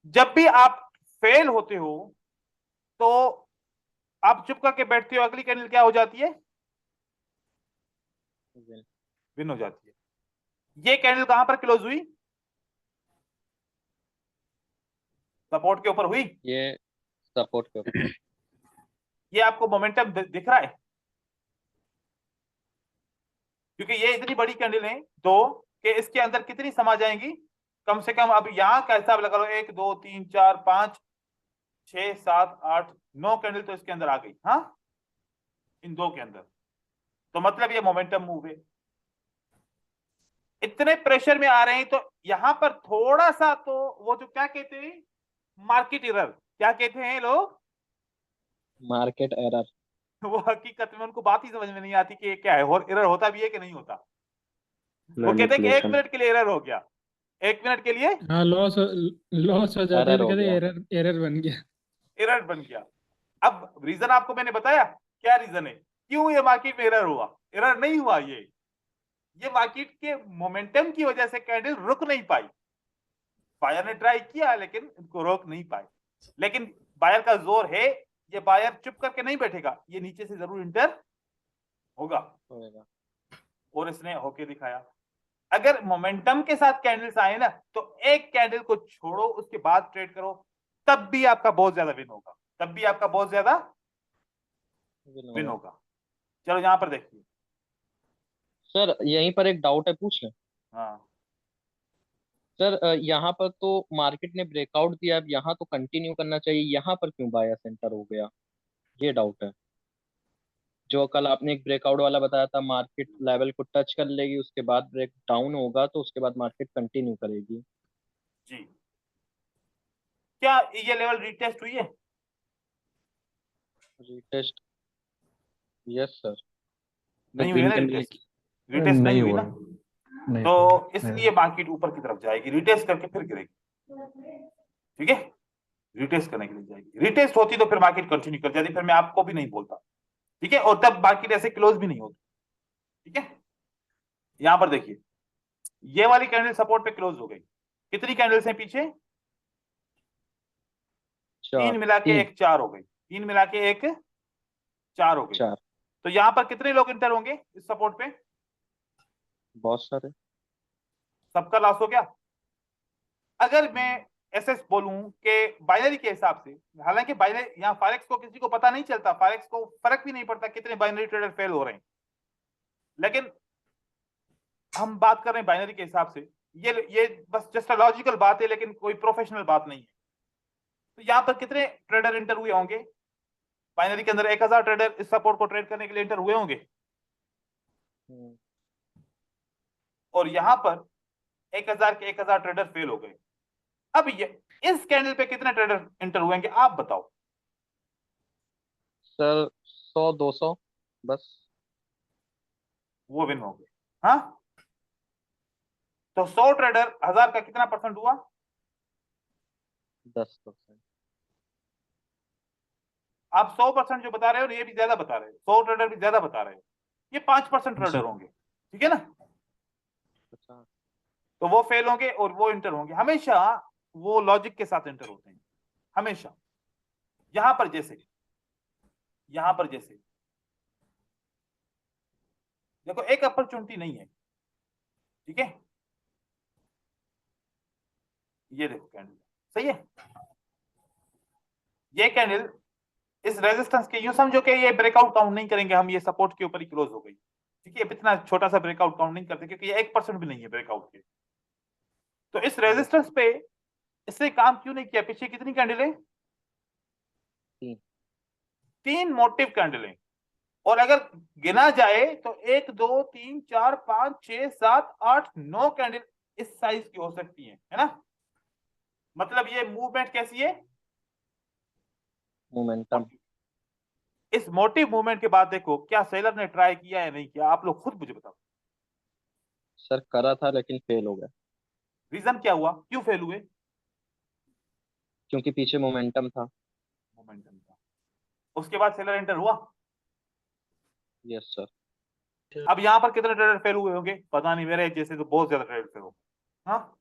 जब भी आप फेल होते हो तो आप चुप करके बैठते हो, अगली कैंडल क्या हो जाती है, Win। विन हो जाती है। ये कैंडल कहां पर क्लोज हुई, सपोर्ट के ऊपर हुई। ये सपोर्ट के ऊपर। ये आपको मोमेंटम दिख रहा है, क्योंकि ये इतनी बड़ी कैंडल है दो, कि इसके अंदर कितनी समा जाएंगी, कम से कम अब यहां का हिसाब लगा लो, 1 2 3 4 5 6 7 8 9 कैंडल तो इसके अंदर आ गई। हाँ, इन दो के अंदर, तो मतलब ये मोमेंटम मूव है। इतने प्रेशर में आ रहे हैं, तो यहां पर थोड़ा सा तो वो जो क्या कहते हैं, मार्केट एरर, क्या कहते हैं लोग, मार्केट एरर। वो हकीकत में उनको बात ही समझ में नहीं आती कि ये क्या है, और एरर होता भी है कि नहीं होता। वो कहते हैं कि 1 मैनिपुलेशन। मिनट के लिए एरर हो गया, 1 मिनट के लिए हाँ, लॉस हो जाता है एरर तो हो कहते गया। एरर एरर बन गया। एरर बन गया। अब रीजन आपको मैंने बताया, क्या रीजन है, क्यों ये मार्केट में एरर हुआ। एरर नहीं हुआ, ये मार्केट के मोमेंटम की वजह से कैंडल रुक नहीं पाई। बायर ने ट्राई किया लेकिन इनको रोक नहीं पाए। लेकिन बायर का जोर है, ये बायर चुप करके नहीं बैठेगा, ये नीचे से जरूर इंटर होगा, होएगा। और इसने होके दिखाया। अगर मोमेंटम के साथ कैंडल्स आए ना, तो एक कैंडल को छोड़ो, उसके बाद ट्रेड करो, तब भी आपका बहुत ज्यादा विन होगा, तब भी आपका बहुत ज्यादा विन होगा। चलो यहां पर देखिए। सर यहीं पर एक डाउट है, पूछ लें। हाँ, सर यहाँ पर तो मार्केट ने ब्रेकआउट दिया, अब यहाँ तो कंटिन्यू करना चाहिए, यहाँ पर क्यों बायर्स एंटर हो गया, ये डाउट है। जो कल आपने एक ब्रेकआउट वाला बताया था, मार्केट लेवल को टच कर लेगी उसके बाद ब्रेक डाउन होगा, तो उसके बाद मार्केट कंटिन्यू करेगी। जी, क्या ये लेवल रिटेस्ट हुई है, रीटेस्ट। Yes sir. नहीं हुई है ना, विंटन रिटेस्ट, रिटेस्ट नहीं नहीं हुई हुआ, ना, नहीं तो हुआ, इसलिए मार्केट ऊपर की तरफ जाएगी, रिटेस्ट करके फिर गिरेगी। ठीक है, रिटेस्ट करने के लिए जाएगी, रिटेस्ट होती तो फिर मार्केट कंटिन्यू कर जाती, फिर मैं आपको भी नहीं बोलता। ठीक है, और तब मार्केट ऐसे क्लोज भी नहीं होती। ठीक है, यहां पर देखिए, ये वाली कैंडल सपोर्ट पे क्लोज हो गई। कितनी कैंडल्स हैं पीछे, चार। तीन मिला के तीन। एक 4 हो गई, तीन मिला के एक 4 हो गई। चार। तो यहां पर कितने लोग इंटर होंगे इस सपोर्ट पे, बहुत सारे। सबका लॉस हो गया। अगर मैं ऐसे बोलूं कि बाइनरी के हिसाब से, हालांकि बाइनरी यहां फॉरेक्स को किसी को पता नहीं चलता, फॉरेक्स को फर्क भी नहीं पड़ता कितने बाइनरी ट्रेडर फेल हो रहे हैं, लेकिन हम बात कर रहे हैं बाइनरी के हिसाब से। ये बस जस्ट लॉजिकल बात है, लेकिन कोई प्रोफेशनल बात नहीं है। तो यहां पर कितने ट्रेडर इंटर हुए होंगे, बाइनरी के अंदर 1000 ट्रेडर इस सपोर्ट को ट्रेड करने के लिए इंटर हुए होंगे, हम्म। और यहां पर 1000 के 1000 ट्रेडर फेल हो गए। अब ये इस कैंडल पे कितने ट्रेडर इंटर हुएंगे, आप बताओ। सर 100 200 बस। वो विन हो गए। हाँ, तो 100 ट्रेडर 1000 का कितना परसेंट हुआ, 10%। आप 100% जो बता रहे हो, ये भी ज्यादा बता रहे हो, 100 ट्रेडर भी ज्यादा बता रहे हो, ये 5% ट्रेडर सर होंगे। ठीक है ना, अच्छा। तो वो फेल होंगे और वो इंटर होंगे। हमेशा वो लॉजिक के साथ इंटर होते हैं, हमेशा। यहां पर जैसे, यहां पर जैसे देखो, एक अपॉर्चुनिटी नहीं है। ठीक है, ये देखो कैंडल, सही है, ये कैंडल इस रेजिस्टेंस के यूं समझो कि ये ब्रेकआउट काउंट नहीं करेंगे हम, ये सपोर्ट के ऊपर ही क्लोज हो गई। ठीक है, इतना छोटा सा ब्रेकआउट काउंट नहीं करते क्योंकि ये 1% भी नहीं है ब्रेकआउट के। तो इस रेजिस्टेंस पे इसने काम क्यों नहीं किया? पीछे कितनी कैंडल है? तीन। 3 मोटिव कैंडल है। और अगर गिना जाए तो 1 2 3 4 5 6 7 8 9 कैंडल इस साइज की हो सकती है ना? मतलब ये मूवमेंट कैसी है? मोमेंटम। इस मोटिव मूवमेंट के बाद देखो क्या सेलर ने ट्राई किया या नहीं किया, आप लोग खुद मुझे बताओ। सर करा था लेकिन फेल हो गया, रीजन क्या हुआ, क्यों फेल हुए? क्योंकि पीछे मोमेंटम था। मोमेंटम था। उसके बाद सेलर एंटर हुआ। Yes sir. अब यहां पर कितने ट्रेडर फेल हुए होंगे पता नहीं, मेरे जैसे तो बहुत ज्यादा ट्रेडर फेल हो। हाँ,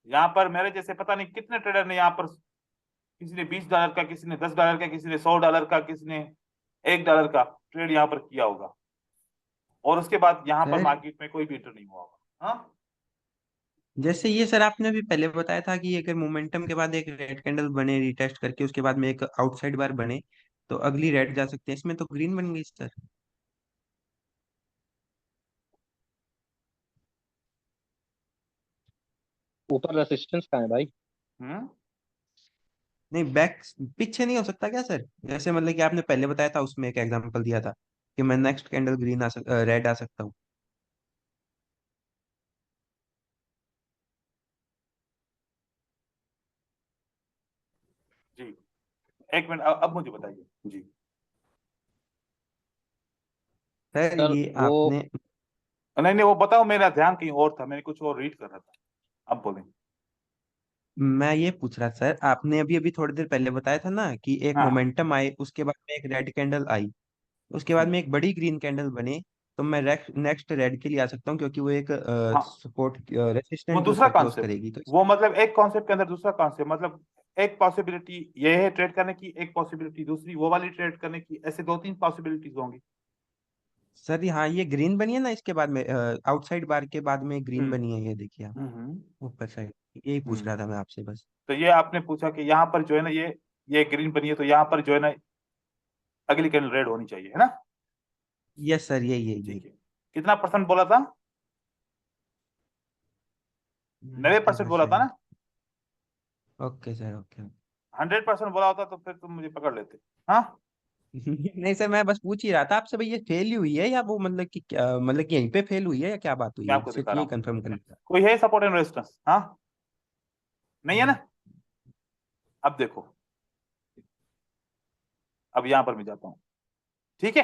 यहाँ पर मेरे जैसे पता नहीं कितने ट्रेडर ने यहाँ पर, किसी ने $20 का, किसी ने $10 का, किसी ने $100 का, किसी ने $1 का ट्रेड यहाँ पर किया होगा। और उसके बाद यहाँ पर सर मार्केट में कोई भी एंटर नहीं हुआ होगा। हाँ, जैसे ये सर आपने अभी पहले बताया था कि अगर मोमेंटम के बाद एक रेड कैंडल बने रिटेस्ट करके उसके बाद में एक आउटसाइड बार बने तो अगली रेड जा सकते हैं, इसमें तो ग्रीन बन गई सर। ऊपर रेसिस्टेंस कहाँ है भाई? हम्म, नहीं बैक पीछे नहीं हो सकता क्या सर? जैसे मतलब कि आपने पहले बताया था उसमें एक एग्जांपल दिया था कि मैं नेक्स्ट कैंडल ग्रीन रेड आ सकता हूँ। जी एक मिनट, अब मुझे बताइए जी। सर सर ये वो आपने नहीं नहीं, वो बताओ, मेरा ध्यान कहीं और था, मैंने कुछ और रीड कर रहा था। अब बोलें। मैं ये पूछ रहा था सर, आपने अभी अभी थोड़ी देर पहले बताया था ना कि एक हाँ हाँ। मोमेंटम आए उसके बाद में एक रेड कैंडल आई उसके बाद में एक बड़ी ग्रीन कैंडल बने तो मैं नेक्स्ट रेड के लिए आ सकता हूँ क्योंकि वो एक हाँ, सपोर्ट वो रेसिस्टेंट के दूसरा ऊपर क्लोज कॉन्सेप्ट, करेगी तो वो मतलब एक कॉन्सेप्ट के अंदर दूसरा कॉन्सेप्ट, मतलब एक पॉसिबिलिटी ये है ट्रेड करने की, एक पॉसिबिलिटी दूसरी वो वाली ट्रेड करने की, ऐसे 2 3 पॉसिबिलिटीज होंगी। सर हाँ ये ग्रीन बनी है ना, इसके बाद में आउटसाइड बार के बाद में ग्रीन हम्म बनी है, ये देखिए आप हम्म ऊपर साइड। यही पूछ रहा हम्म। था मैं आपसे बस। तो ये आपने पूछा कि यहाँ पर जो है ना ये ग्रीन बनी है, तो यहाँ पर जो है ना अगली कैंडल रेड होनी चाहिए, है ना? यस सर यही यही ठीक है। कितना परसेंट बोला था? 90% बोला था 90%। ना? Okay sir okay. 100% बोला होता तो फिर तुम मुझे पकड़ लेते। हाँ, नहीं सर मैं बस पूछ ही रहा था आपसे भाई ये फेल ही हुई है या वो मतलब कि क्या, मतलब कि यहीं पे फेल हुई है या क्या बात हुई मैं है, आपको दिखा सिर्फ रहा यही हूँ। कंफर्म करना था। कोई है सपोर्ट एंड रेजिस्टेंस? हाँ, नहीं है हम्म, ना? अब देखो, अब यहां पर मैं जाता हूं। ठीक है,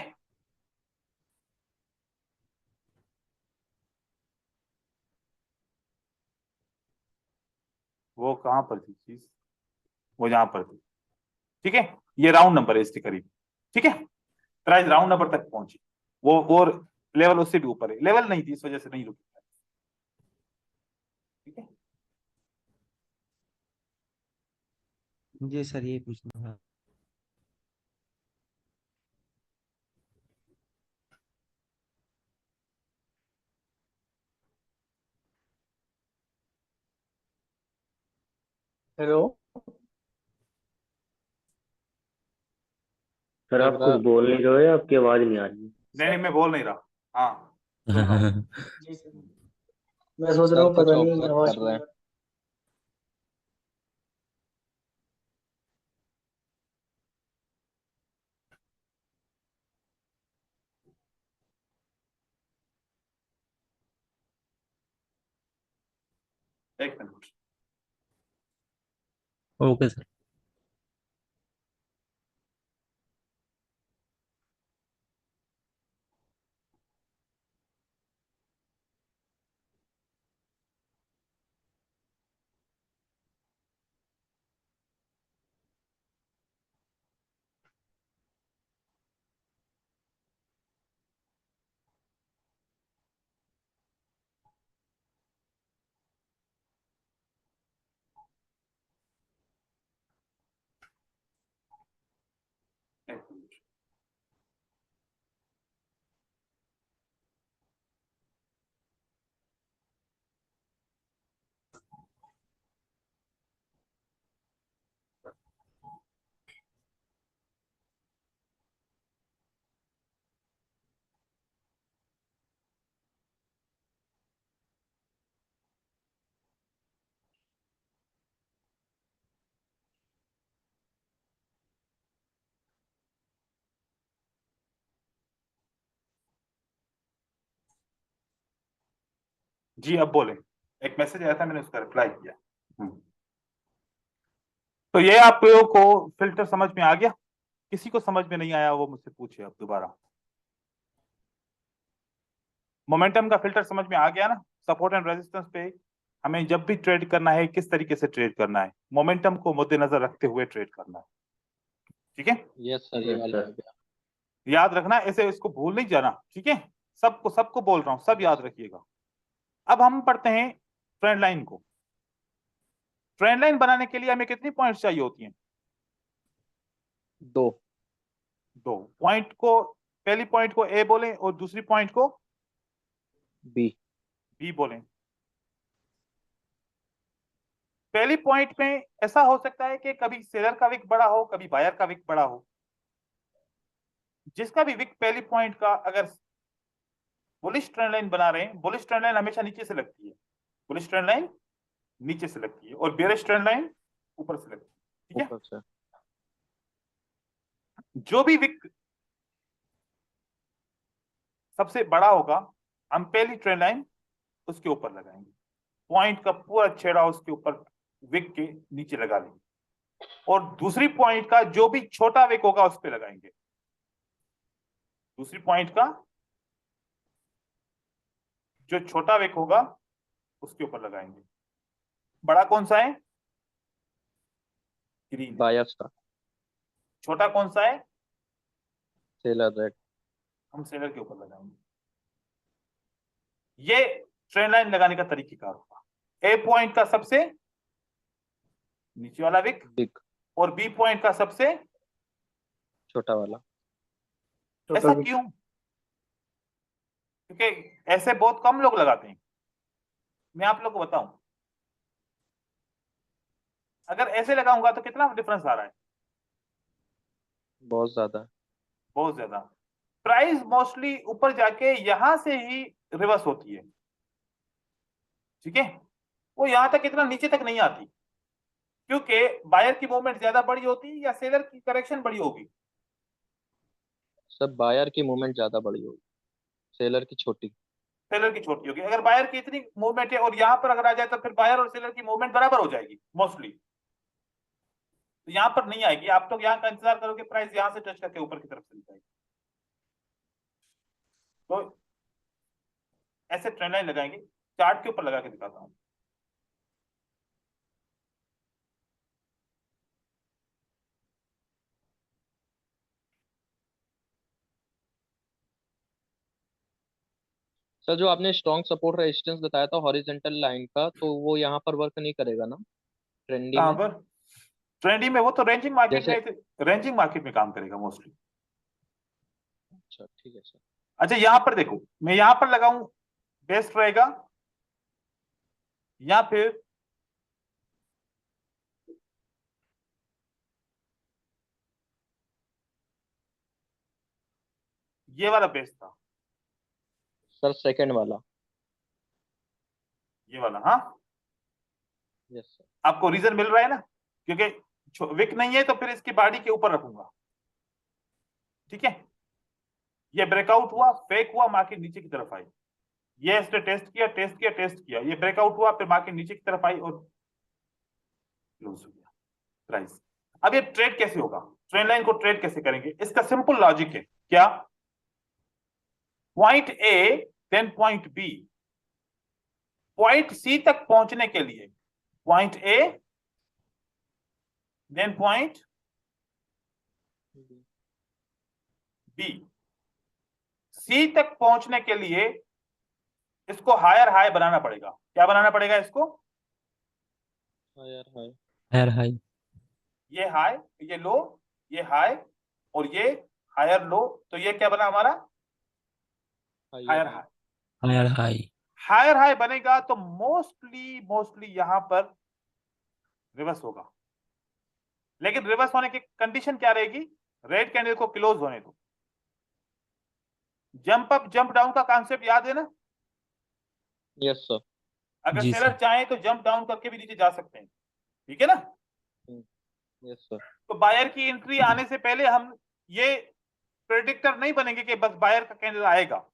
वो कहां पर थी चीज? वो यहां पर थी। ठीक है, ये राउंड नंबर है इसके करीब। ठीक है, प्राइस राउंड नंबर तक पहुंची। वो और लेवल उससे भी ऊपर है, लेवल नहीं थी इस वजह से नहीं रुकी। ठीक है, जी सर यही पूछना था। हेलो। सर लग आप रहा कुछ बोल नहीं रहे हो या आपकी आवाज नहीं आ रही है? नहीं सर नहीं मैं बोल नहीं रहा। हाँ, सुन रहा हूँ। जी सर, मैं सोच रहा सर हूँ कुछ पता नहीं ऑब्जर्व आवाज कर क्यों रहे नहीं हैं। आ रही। एक मिनट। Okay sir. जी अब बोले, एक मैसेज आया था, मैंने उसका रिप्लाई किया। तो ये आप लोगों को फिल्टर समझ में आ गया? किसी को समझ में नहीं आया वो मुझसे पूछे अब दोबारा। मोमेंटम का फिल्टर समझ में आ गया ना? सपोर्ट एंड रेजिस्टेंस पे हमें जब भी ट्रेड करना है किस तरीके से ट्रेड करना है, मोमेंटम को मद्देनजर रखते हुए ट्रेड करना है। ठीक है, यस सर, ये Yes, वाला sir. हो गया। याद रखना, ऐसे इसको भूल नहीं जाना। ठीक है, सबको सबको बोल रहा हूं, सब याद रखिएगा। अब हम पढ़ते हैं ट्रेंड लाइन को। ट्रेंड लाइन बनाने के लिए हमें कितनी पॉइंट्स चाहिए होती हैं? 2। दो पॉइंट को, पहली पॉइंट को ए बोलें और दूसरी पॉइंट को बी। बी बोलें। पहली पॉइंट में ऐसा हो सकता है कि कभी सेलर का विक बड़ा हो, कभी बायर का विक बड़ा हो। जिसका भी विक पहली पॉइंट का अगर बुलिश ट्रेंड लाइन बना रहे हैं, बुलिश ट्रेंड लाइन हमेशा नीचे से लगती है, बुलिश ट्रेंड लाइन नीचे से लगती है और बेयरिश ट्रेंड लाइन ऊपर से लगती है। ठीक है, ऊपर से। जो भी विक सबसे बड़ा होगा हम पहली ट्रेंड लाइन उसके ऊपर लगाएंगे, पॉइंट का पूरा छेड़ा उसके ऊपर विक के नीचे लगा लेंगे, और दूसरी पॉइंट का जो भी छोटा विक होगा उस पर लगाएंगे। दूसरी पॉइंट का जो छोटा विक होगा उसके ऊपर लगाएंगे। बड़ा कौन सा है? ग्रीन। बायस का। छोटा कौन सा है? Seller red. हम सेलर के ऊपर लगाएंगे। ये ट्रेंड लाइन लगाने का तरीकेकार होगा। ए पॉइंट का सबसे नीचे वाला विक बिग। और बी पॉइंट का सबसे छोटा वाला। ऐसा क्यों? क्योंकि ऐसे बहुत कम लोग लगाते हैं। मैं आप लोग को बताऊं, अगर ऐसे लगाऊंगा तो कितना डिफरेंस आ रहा है? बहुत ज्यादा। बहुत ज्यादा। प्राइस मोस्टली ऊपर जाके यहां से ही रिवर्स होती है। ठीक है, वो यहां तक इतना नीचे तक नहीं आती, क्योंकि बायर की मूवमेंट ज्यादा बड़ी होती है या सेलर की करेक्शन बड़ी होगी? सब बायर की मूवमेंट ज्यादा बड़ी होगी, सेलर की छोटी। सेलर की छोटी होगी। अगर बायर की इतनी मूवमेंट है और यहां पर अगर आ जाए तो फिर बायर और सेलर की मूवमेंट बराबर हो जाएगी मोस्टली। तो यहां पर नहीं आएगी, आप लोग यहां का इंतजार करोगे प्राइस यहां से टच करके ऊपर की तरफ चली जाएगी। तो ऐसे ट्रेंड लाइन लगाएंगे। चार्ट के ऊपर लगा के दिखाता हूं। सर जो आपने स्ट्रॉन्ग सपोर्ट रेजिस्टेंस बताया था हॉरिजॉन्टल लाइन का, तो वो यहाँ पर वर्क नहीं करेगा ना ट्रेंडी कहां में? पर? ट्रेंडी में वो तो रेंजिंग मार्केट जैसे। में, रेंजिंग मार्केट में काम करेगा मोस्टली। अच्छा ठीक है सर। अच्छा यहां पर देखो, मैं यहां पर लगाऊं बेस्ट रहेगा या फिर ये वाला बेस्ट था? सर सेकंड वाला। ये वाला। हाँ, यस सर। आपको रीजन मिल रहा है ना? क्योंकि विक नहीं है तो फिर इसकी बॉडी के ऊपर रखूंगा। ठीक है, ये ब्रेकआउट हुआ, फेक हुआ, मार्केट नीचे की तरफ आई। ये इसने टेस्ट किया, टेस्ट किया, टेस्ट किया, ये ब्रेकआउट हुआ, फिर मार्केट नीचे की तरफ आई और क्लोज हो गया प्राइस। अब ये ट्रेड कैसे होगा? ट्रेंड लाइन को ट्रेड कैसे करेंगे? इसका सिंपल लॉजिक है। क्या? Point A then point B, point C तक पहुंचने के लिए point A then point B, C तक पहुंचने के लिए इसको हायर हाई बनाना पड़ेगा। क्या बनाना पड़ेगा इसको? Higher high. Higher high. ये हाई, ये लो, ये हाई और ये हायर लो, तो ये क्या बना हमारा? Higher high. Higher high. Higher high बनेगा तो मोस्टली मोस्टली यहां पर रिवर्स होगा। लेकिन रिवर्स होने की कंडीशन क्या रहेगी? रेड कैंडल को क्लोज होने दो। जंप अप जंप डाउन का कॉन्सेप्ट याद है ना? Yes sir. अगर जी सेलर सर। चाहे तो जंप डाउन करके भी नीचे जा सकते हैं। ठीक है ना? Yes sir. तो बायर की एंट्री आने से पहले हम ये प्रेडिक्टर नहीं बनेंगे कि बस बायर का कैंडल आएगा।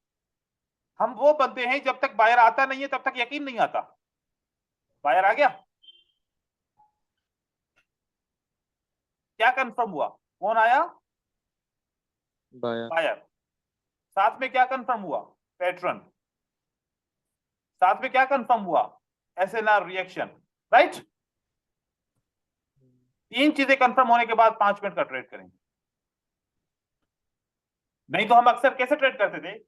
हम वो बनते हैं जब तक बायर आता नहीं है तब तक यकीन नहीं आता। बायर आ गया, क्या कंफर्म हुआ, कौन आया, बायर। बायर। साथ में क्या कंफर्म हुआ, पैटर्न। साथ में क्या कंफर्म हुआ, एसएनआर रिएक्शन, राइट। तीन चीजें कंफर्म होने के बाद 5 मिनट का ट्रेड करेंगे। नहीं तो हम अक्सर कैसे ट्रेड करते थे,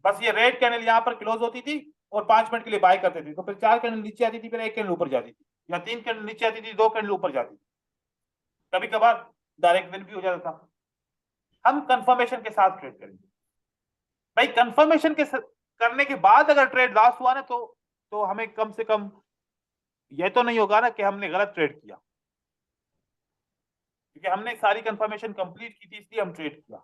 बस ये रेड कैंडल यहां पर क्लोज होती थी और 5 मिनट के लिए बाय करते थे, तो फिर 4 कैंडल नीचे आती थी, फिर 1 कैंडल ऊपर जाती थी, या 3 कैंडल नीचे आती थी, 2 कैंडल ऊपर जाती थी, कभी कभार डायरेक्ट विन भी हो जाता था। हम कंफर्मेशन के साथ ट्रेड करेंगे भाई। कंफर्मेशन के करने के बाद अगर ट्रेड लॉस हुआ ना तो हमें कम से कम ये तो नहीं होगा ना कि हमने गलत ट्रेड किया, क्योंकि हमने सारी कंफर्मेशन कंप्लीट की थी इसलिए हम ट्रेड किया।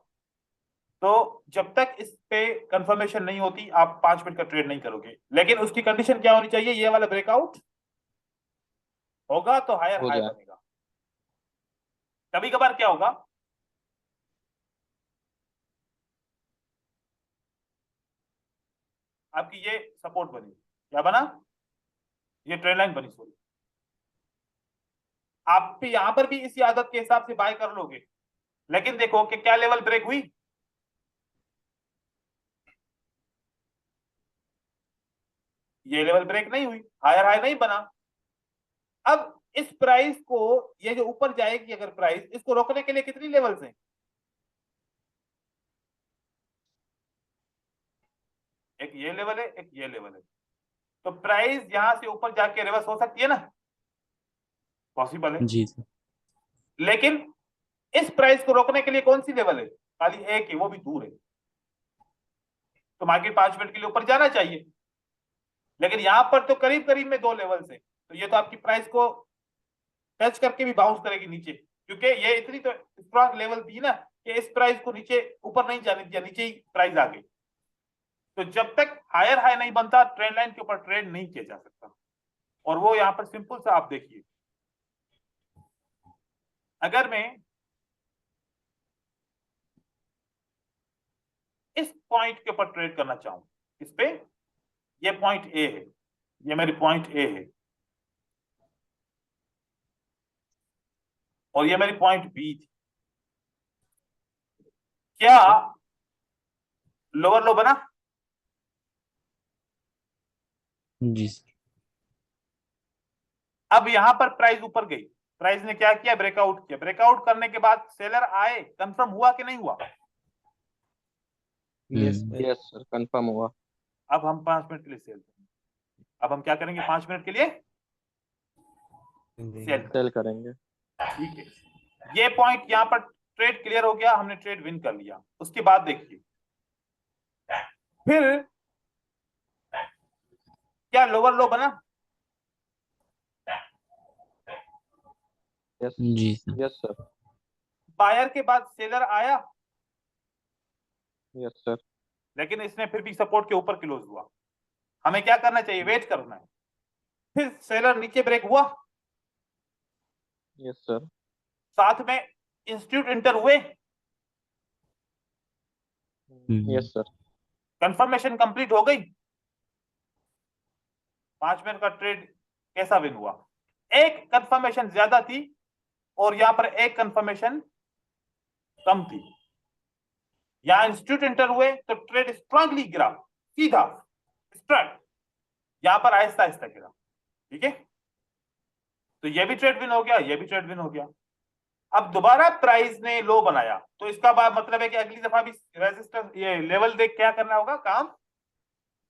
तो जब तक इस पे कंफर्मेशन नहीं होती आप 5 मिनट का ट्रेड नहीं करोगे, लेकिन उसकी कंडीशन क्या होनी चाहिए, ये वाला ब्रेकआउट होगा तो हायर हो हाई जाए। बनेगा। कभी कभार क्या होगा, आपकी ये सपोर्ट बनी, क्या बना, ये ट्रेंड लाइन बनी, सॉरी। आप भी यहां पर भी इसी आदत के हिसाब से बाय कर लोगे, लेकिन देखो कि क्या लेवल ब्रेक हुई, ये लेवल ब्रेक नहीं हुई, हायर हाई नहीं बना। अब इस प्राइस को, ये जो ऊपर जाएगी अगर प्राइस, इसको रोकने के लिए कितनी लेवल्स हैं, एक ये लेवल है, एक ये लेवल है। तो प्राइस यहां से ऊपर जाके रिवर्स हो सकती है ना, पॉसिबल है। जी सर। लेकिन इस प्राइस को रोकने के लिए कौन सी लेवल है, खाली एक है, वो भी दूर है। तो मार्केट 5 मिनट के लिए ऊपर जाना चाहिए, लेकिन यहां पर तो करीब करीब में 2 लेवल्स है, तो ये तो आपकी प्राइस को टच करके भी बाउंस करेगी नीचे, क्योंकि ये इतनी तो स्ट्रांग लेवल थी ना कि इस प्राइस को नीचे ऊपर नहीं जाने दिया, नीचे ही प्राइस आ गई। तो जब तक हायर हाई नहीं बनता ट्रेंड लाइन के ऊपर ट्रेड नहीं किया जा सकता। और वो यहां पर सिंपल सा आप देखिए, अगर मैं इस पॉइंट के ऊपर ट्रेड करना चाहूं, इस पे, ये पॉइंट ए है, ये मेरी पॉइंट ए है, और ये मेरी पॉइंट बी थी, क्या लोअर लो बना, जी सर। अब यहां पर प्राइस ऊपर गई, प्राइस ने क्या किया, ब्रेकआउट किया, ब्रेकआउट करने के बाद सेलर आए, कंफर्म हुआ कि नहीं हुआ, यस यस सर, कंफर्म हुआ। अब हम 5 मिनट के लिए सेल करेंगे। अब हम क्या करेंगे, 5 मिनट के लिए सेल सेल करेंगे। ठीक है। ये पॉइंट यहां पर ट्रेड क्लियर हो गया, हमने ट्रेड विन कर लिया। उसके बाद देखिए फिर क्या लोअर लो बना, यस जी सर। Yes sir. बायर के बाद सेलर आया, यस सर। लेकिन इसने फिर भी सपोर्ट के ऊपर क्लोज हुआ। हमें क्या करना चाहिए, वेट करना है। फिर सेलर नीचे ब्रेक हुआ, यस सर। साथ में इंस्टीट्यूट इंटर हुए, यस सर। कंफर्मेशन कंप्लीट हो गई, 5 मिनट का ट्रेड कैसा विन हुआ, एक कंफर्मेशन ज्यादा थी और यहां पर एक कंफर्मेशन कम थी। यहां इंस्टीट्यूट इंटर हुए तो ट्रेड स्ट्रांगली गिरा, सीधा स्ट्राइट, यहां पर आहिस्ता आहिस्ता गिरा, ठीक है। तो ये भी ट्रेड विन हो गया, ये भी ट्रेड विन हो गया। अब दोबारा प्राइस ने लो बनाया, तो इसका मतलब है कि अगली दफा भी रेजिस्टेंस, ये लेवल देख क्या करना होगा, काम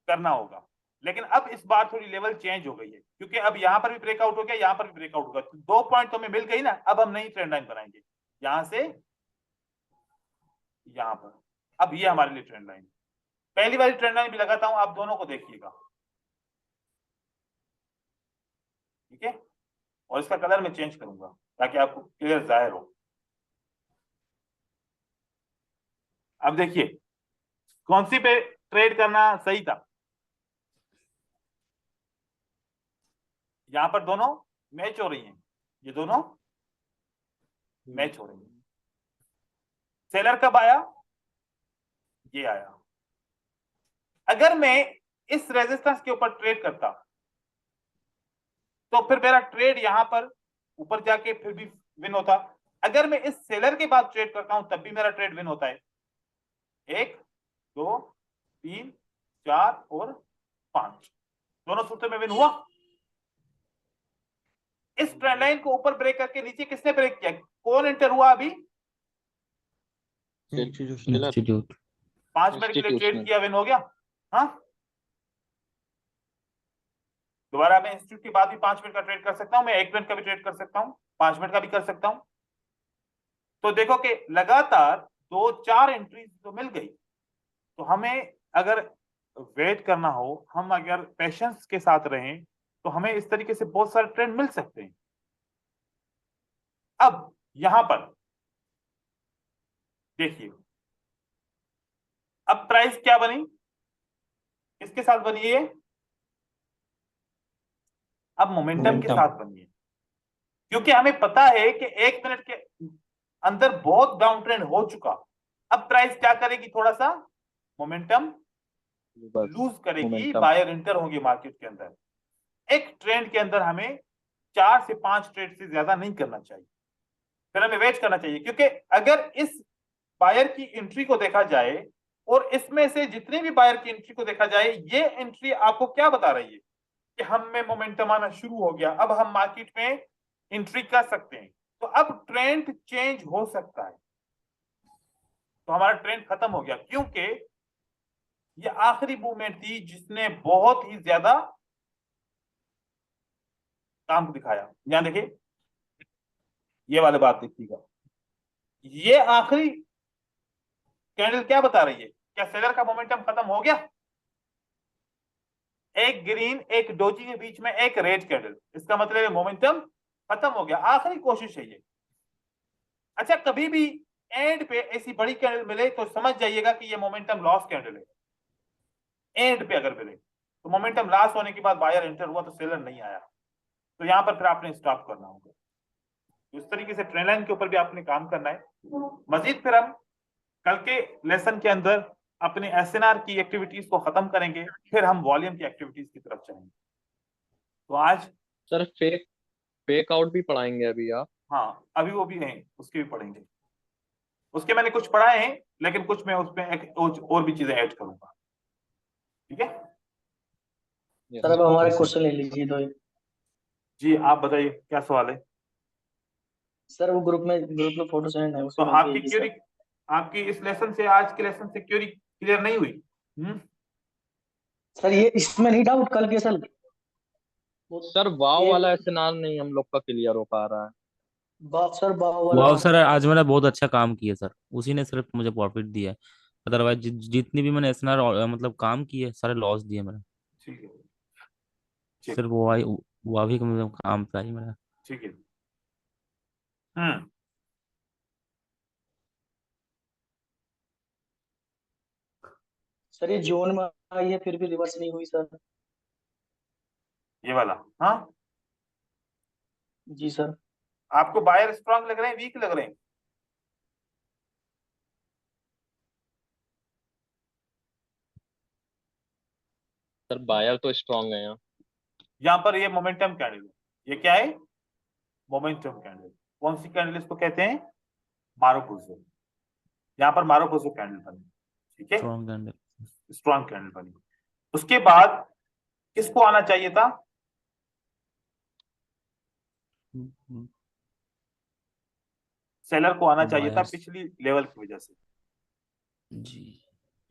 करना होगा। लेकिन अब इस बार थोड़ी लेवल चेंज हो गई है, क्योंकि अब यहां पर भी ब्रेकआउट हो गया, यहां पर भी ब्रेकआउट होगा, तो 2 पॉइंट तो हमें मिल गई ना। अब हम नई ट्रेंड लाइन बनाएंगे, यहां से यहां पर। अब ये हमारे लिए ट्रेंड लाइन, पहली वाली ट्रेंड लाइन भी लगाता हूं, आप दोनों को देखिएगा, ठीक है। और इसका कलर मैं चेंज करूंगा ताकि आपको क्लियर जाहिर हो। अब देखिए कौन सी पे ट्रेड करना सही था, यहां पर दोनों मैच हो रही हैं, ये दोनों मैच हो रही हैं। सेलर कब आया, ये आया। अगर मैं इस रेजिस्टेंस के ऊपर ट्रेड करता तो फिर मेरा ट्रेड यहां पर ऊपर जाके फिर भी विन होता। अगर मैं इस सेलर के बाद ट्रेड करता हूं तब भी मेरा ट्रेड विन होता है। 1 2 3 4 और 5 दोनों सूत्र में विन हुआ। इस ट्रेंड लाइन को ऊपर ब्रेक करके नीचे किसने ब्रेक किया? कौन एंटर हुआ अभी? इंस्टीट्यूट 5 मिनट के लिए ट्रेड किया, विन हो गया। हाँ, दोबारा मैं इंस्टीट्यूट के बाद भी 5 मिनट का ट्रेड कर सकता हूं, मैं 1 मिनट का भी ट्रेड कर सकता हूं, 5 मिनट का भी कर सकता हूं। तो देखो कि लगातार 2-4 एंट्रीज तो मिल गई। तो हमें अगर वेट करना हो, हम अगर पेशेंस के साथ रहें तो हमें इस तरीके से बहुत सारे ट्रेंड मिल सकते हैं। अब यहां पर देखिए, अब प्राइस क्या बनी, किसके साथ बनी है? अब मोमेंटम के साथ बनी है, क्योंकि हमें पता है कि 1 मिनट के अंदर बहुत डाउन ट्रेंड हो चुका। अब प्राइस क्या करेगी? थोड़ा सा मोमेंटम लूज करेगी, बायर इंटर होंगे मार्केट के अंदर। एक ट्रेंड के अंदर हमें 4 से 5 ट्रेड से ज्यादा नहीं करना चाहिए, फिर हमें वेट करना चाहिए। क्योंकि अगर इस बायर की एंट्री को देखा जाए और इसमें से जितने भी बायर की एंट्री को देखा जाए, ये एंट्री आपको क्या बता रही है कि हम में मोमेंटम आना शुरू हो गया, अब हम मार्केट में एंट्री कर सकते हैं। तो अब ट्रेंड चेंज हो सकता है। तो हमारा ट्रेंड खत्म हो गया, क्योंकि ये आखिरी मूवमेंट थी जिसने बहुत ही ज्यादा काम दिखाया। यहां देखिए, ये वाली बात देखिएगा, ये आखिरी कैंडल क्या बता रही है? क्या सेलर का मोमेंटम खत्म हो गया? एक ग्रीन एक डोजी के बीच में एक रेड कैंडल, इसका मतलब है मोमेंटम खत्म हो गया। आखिरी कोशिश है ये। अच्छा, कभी भी एंड पे ऐसी बड़ी कैंडल मिले तो समझ जाइएगा कि ये मोमेंटम लॉस कैंडल है। एंड पे अगर मिले तो मोमेंटम लॉस होने के बाद बायर एंटर हुआ तो सेलर नहीं आया, तो यहां पर फिर आपने स्टॉप करना होगा। इस तरीके से ट्रेंड लाइन के ऊपर भी आपने काम करना है। मजीद फिर हम कल के लेसन के अंदर अपने एसएनआर की एक्टिविटीज को खत्म करेंगे, फिर हम वॉल्यूम की एक्टिविटीज की तरफ चलेंगे। तो आज सर फेक आउट भी पढ़ाएंगे अभी आप? हाँ, अभी वो भी हैं, उसके भी पढ़ेंगे। उसके मैंने कुछ पढ़ाए हैं, लेकिन कुछ मैं उसमें और भी चीजें ऐड करूंगा। ठीक है सर, अब हमारे क्वेश्चन ले लीजिए तो। जी, आप बताइए क्या सवाल है? सर वो ग्रुप में फोटो सेंड है, तो उसमें आपकी भेजिए क्यूरी, सर। आपकी इस लेसन से, आज के लेसन से क्यूरी क्लियर नहीं हुई? सर ये इसमें नहीं डाउट, कल के सर सर वाव ये वाला एसएनआर नहीं हम लोग का क्लियर हो पा रहा है। सर बाव वाला वाह सर, आज मैंने बहुत अच्छा काम किया सर, उसी ने सिर्फ मुझे प्रॉफिट दिया है। अदरवाइज जितनी भी मैंने एसएनआर मतलब काम किए सारे लॉस दिए मैंने। ठीक है, ठीक सिर्फ वो भी मतलब काम था ही मेरा। ठीक है। हम्म सर ये जोन में आई है फिर भी रिवर्स नहीं हुई सर। ये वाला, हाँ, जी सर। आपको बायर स्ट्रांग लग रहे हैं, वीक लग रहे हैं? सर बायर तो स्ट्रांग है यहाँ। यहाँ पर ये मोमेंटम कैंडल है, ये क्या है? Momentum candle. कौन सी कैंडल इसको कहते हैं? मारुपुजो। यहाँ पर मारुपुजो कैंडल बनी, ठीक है, स्ट्रॉन्ग कैंडल। स्ट्रांग कैंडल बनी। उसके बाद किसको आना चाहिए था? सेलर को आना चाहिए था, बायर्स पिछली लेवल की वजह से। जी।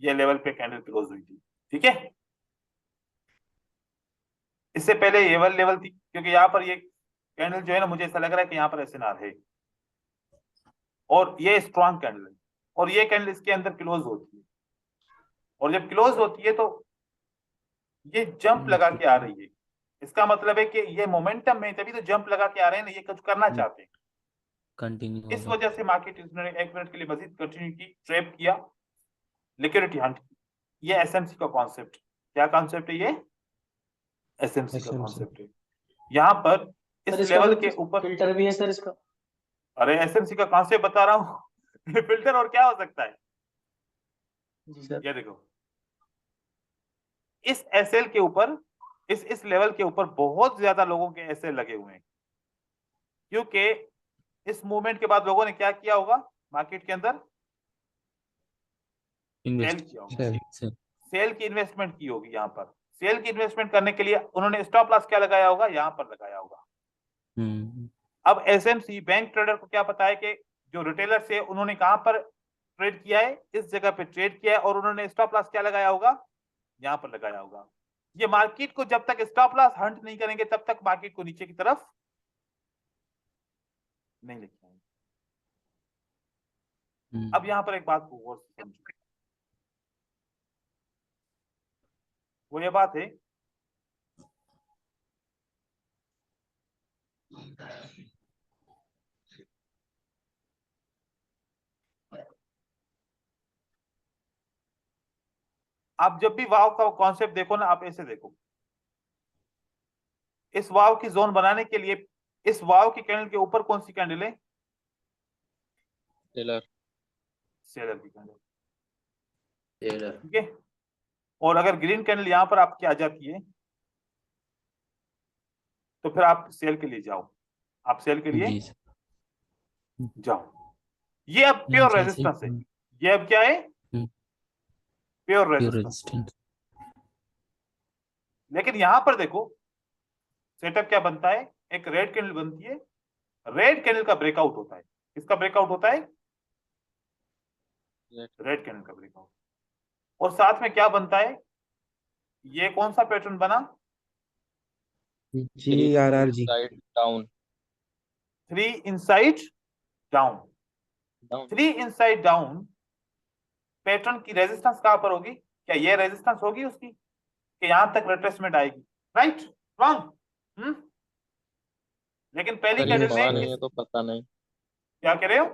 ये लेवल पे कैंडल क्लोज हुई थी, ठीक है। इससे पहले ये वाली लेवल थी, क्योंकि यहाँ पर ये कैंडल जो है ना, मुझे ऐसा लग रहा है कि यहाँ पर एसएनआर है, और ये स्ट्रांग कैंडल है, और ये कैंडल इसके अंदर क्लोज होती है, और जब क्लोज होती है तो ये जंप लगा के आ रही है। इसका मतलब है कि ये मोमेंटम में, तभी तो जंप लगा के आ रहे हैं ना, ये कुछ करना चाहते हैं। कंटिन्यू इस होगा। वजह से मार्केट इसने 1 मिनट के लिए मजीद कंटिन्यू की, ट्रैप किया, लिक्विडिटी हंट। ये एसएमसी का कॉन्सेप्ट, क्या कॉन्सेप्ट है ये? एसएमसी का कॉन्सेप्ट है। यहाँ पर सर इस इसका लेवल कोई के ऊपर, फिल्टर भी है सर इसका? अरे एसएमसी का कॉन्सेप्ट बता रहा हूँ फिल्टर और क्या हो सकता है? जी सर। ये देखो, इस एसएल के ऊपर, इस लेवल के ऊपर बहुत ज्यादा लोगों के एसएल लगे हुए हैं, क्योंकि इस मूवमेंट के बाद लोगों ने क्या किया होगा मार्केट के अंदर, सेल इन्वेस्ट किया होगा, से सेल की इन्वेस्टमेंट की होगी। यहाँ पर सेल की इन्वेस्टमेंट करने के लिए उन्होंने स्टॉप लॉस क्या लगाया होगा, यहाँ पर लगाया होगा। अब एसएमसी बैंक ट्रेडर को क्या पता है कि जो रिटेलर से उन्होंने कहां पर ट्रेड किया है, इस जगह पे ट्रेड किया है, और उन्होंने स्टॉप लॉस क्या लगाया होगा, यहां पर लगाया होगा। ये मार्केट को जब तक स्टॉप लॉस हंट नहीं करेंगे तब तक मार्केट को नीचे की तरफ नहीं लेके आएंगे। अब यहां पर एक बात को गौर से समझो, वो ये बात है आप जब भी वाव का कॉन्सेप्ट देखो ना, आप ऐसे देखो, इस वाव की जोन बनाने के लिए इस वाव की कैंडल के ऊपर कौन सी कैंडल है, सेलर, सेलर की कैंडल, सेलर। ठीक है। और अगर ग्रीन कैंडल यहां पर आपकी आ जाती है तो फिर आप सेल के लिए जाओ, आप सेल के लिए जी सर। जाओ। ये अब प्योर जैसे रेजिस्टेंस है, ये अब क्या है, हम्म, प्योर प्योर रेजिस्टेंस। रेजिस्टेंस। लेकिन यहां पर देखो सेटअप क्या बनता है, एक रेड कैंडल बनती है, रेड कैंडल का ब्रेकआउट होता है। किसका ब्रेकआउट होता है, रेड कैंडल का ब्रेकआउट। और साथ में क्या बनता है, ये कौन सा पैटर्न बना, GRRG। Side down, 3 inside down. Down, 3 inside down pattern की रेजिस्टेंस कहां पर होगी, क्या ये रेजिस्टेंस होगी उसकी कि यहां तक रिट्रेसमेंट आएगी, राइट रॉन्ग। लेकिन पहली सर ये कैंडल पढ़ा में नहीं है तो पता नहीं। क्या कह रहे हो,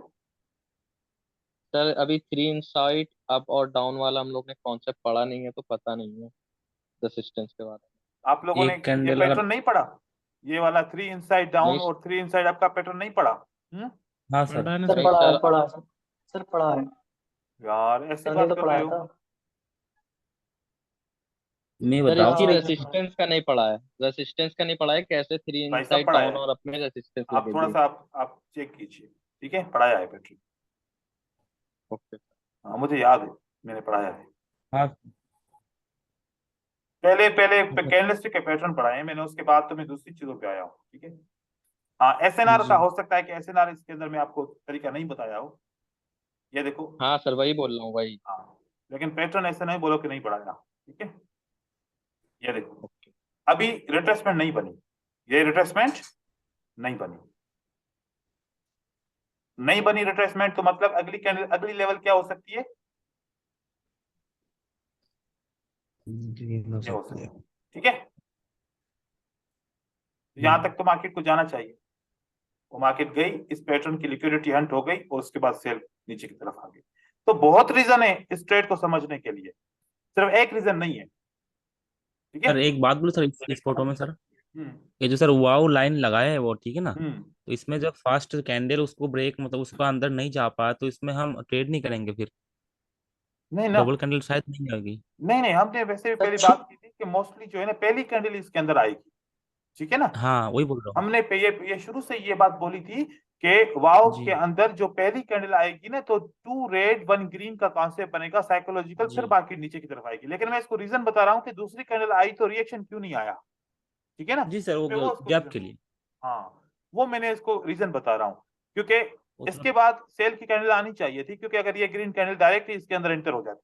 सर अभी 3 इनसाइड अप और डाउन वाला हम लोग ने कॉन्सेप्ट पढ़ा नहीं है तो पता नहीं है रेसिस्टेंस के बारे आप लोगों ने एक ये कैंडल अगर, पैटर्न नहीं पढ़ा, ये वाला 3 इनसाइड में। डाउन नहीं और 3 इनसाइड अप का पैटर्न नहीं पढ़ा। हाँ सर, पढ़ा नहीं सर सर। पढ़ा है, सर पढ़ा है सर। सर पढ़ा है, यार ऐसी कल ही बात तो कर रहे पढ़ाया हो, था। मैं सर बताऊं इसकी हाँ रेसिस्टेंस का नहीं पढ़ा है, रेसिस्टेंस का नहीं पढ़ा है, कैसे 3 भाई सब इनसाइड पढ़ाया डाउन है, और अप में रेसिस्टेंस आप थोड़ा लगेगी। सा आप चेक कीजिए, ठीक है, पढ़ाया है पैटर्न, ओके। हाँ मुझे याद है, मैंने पढ़ाया है, हाँ पहले पहले कैंडलस्टिक के पैटर्न पढ़ाए हैं मैंने, उसके बाद तो मैं दूसरी चीजों पे आया हूँ, ठीक है। हाँ एसएनआर का जी हो सकता है कि एसएनआर इसके अंदर मैं आपको तरीका नहीं बताया हो, ये देखो, हाँ सर वही बोल रहा हूँ वही। हाँ लेकिन पैटर्न ऐसे नहीं बोलो कि नहीं पढ़ाया, ठीक है। ये देखो ओके। अभी रिट्रेसमेंट नहीं बनी, ये रिट्रेसमेंट नहीं बनी, नहीं बनी रिट्रेसमेंट, तो मतलब अगली कैंडल अगली लेवल क्या हो सकती है, ग्रीन हो ये हो सकती सकती है। है, ठीक है। यहां तक तो मार्केट को जाना चाहिए, वो मार्केट गई, इस पैटर्न की लिक्विडिटी हंट हो गई और उसके बाद सेल नीचे की तरफ आ गई। तो बहुत रीजन है इस ट्रेड को समझने के लिए, सिर्फ एक रीजन नहीं है, ठीक है। सर, एक बात बोलो सर, इस फोटो में सर, हम्म ये जो सर वाव लाइन लगाया है वो ठीक है ना, हम्म तो इसमें जब फास्ट कैंडल उसको ब्रेक मतलब उसका अंदर नहीं जा पाया तो इसमें हम ट्रेड नहीं करेंगे फिर, नहीं ना, डबल कैंडल शायद नहीं आएगी। नहीं हमने वैसे भी पहली सर बात की थी कि मोस्टली जो है ना पहली कैंडल इसके अंदर आएगी, ठीक है ना। हाँ वही बोल रहा हूँ। हमने ये शुरू से ये बात बोली थी कि वाव जी के अंदर जो पहली कैंडल आएगी ना, तो 2 रेड 1 ग्रीन का कॉन्सेप्ट बनेगा साइकोलॉजिकल, फिर जी मार्केट नीचे की तरफ आएगी। लेकिन मैं इसको रीजन बता रहा हूँ कि दूसरी कैंडल आई तो रिएक्शन क्यों नहीं आया, ठीक है ना। जी सर, वो मैं वो उसको गैप रीजन, के लिए, हाँ वो मैंने इसको रीजन बता रहा हूँ, क्योंकि वो इसके थोड़ा, बाद सेल की कैंडल आनी चाहिए थी, क्योंकि अगर ये ग्रीन कैंडल डायरेक्ट ही इसके अंदर एंटर हो जाती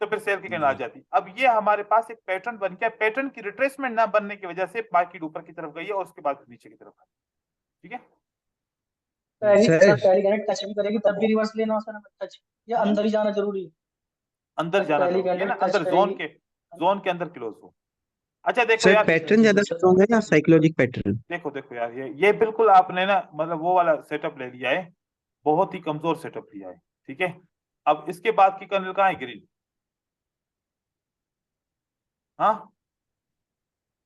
तो फिर सेल की कैंडल आ जी जाती। अब ये हमारे पास एक पैटर्न बन गया, पैटर्न की रिट्रेसमेंट ना बनने की वजह से मार्केट ऊपर की तरफ गई है और उसके बाद नीचे की तरफ आई, ठीक है। पहली सर सर पहली कैंडल टच भी करेगी तब भी रिवर्स लेना सर, टच या हम्म, अंदर ही जाना जरूरी है? अंदर सर जाना पहली जरूरी है कैंडल ना, टच अंदर करेगी। जोन के अंदर क्लोज हो। अच्छा देखो सर, यार, पैटर्न ज्यादा स्ट्रॉन्ग है या साइकोलॉजिक पैटर्न? देखो देखो यार, ये बिल्कुल आपने ना मतलब वो वाला सेटअप ले लिया है, बहुत ही कमजोर सेटअप लिया है, ठीक है। अब इसके बाद की कैंडल कहाँ है, ग्रीन, हाँ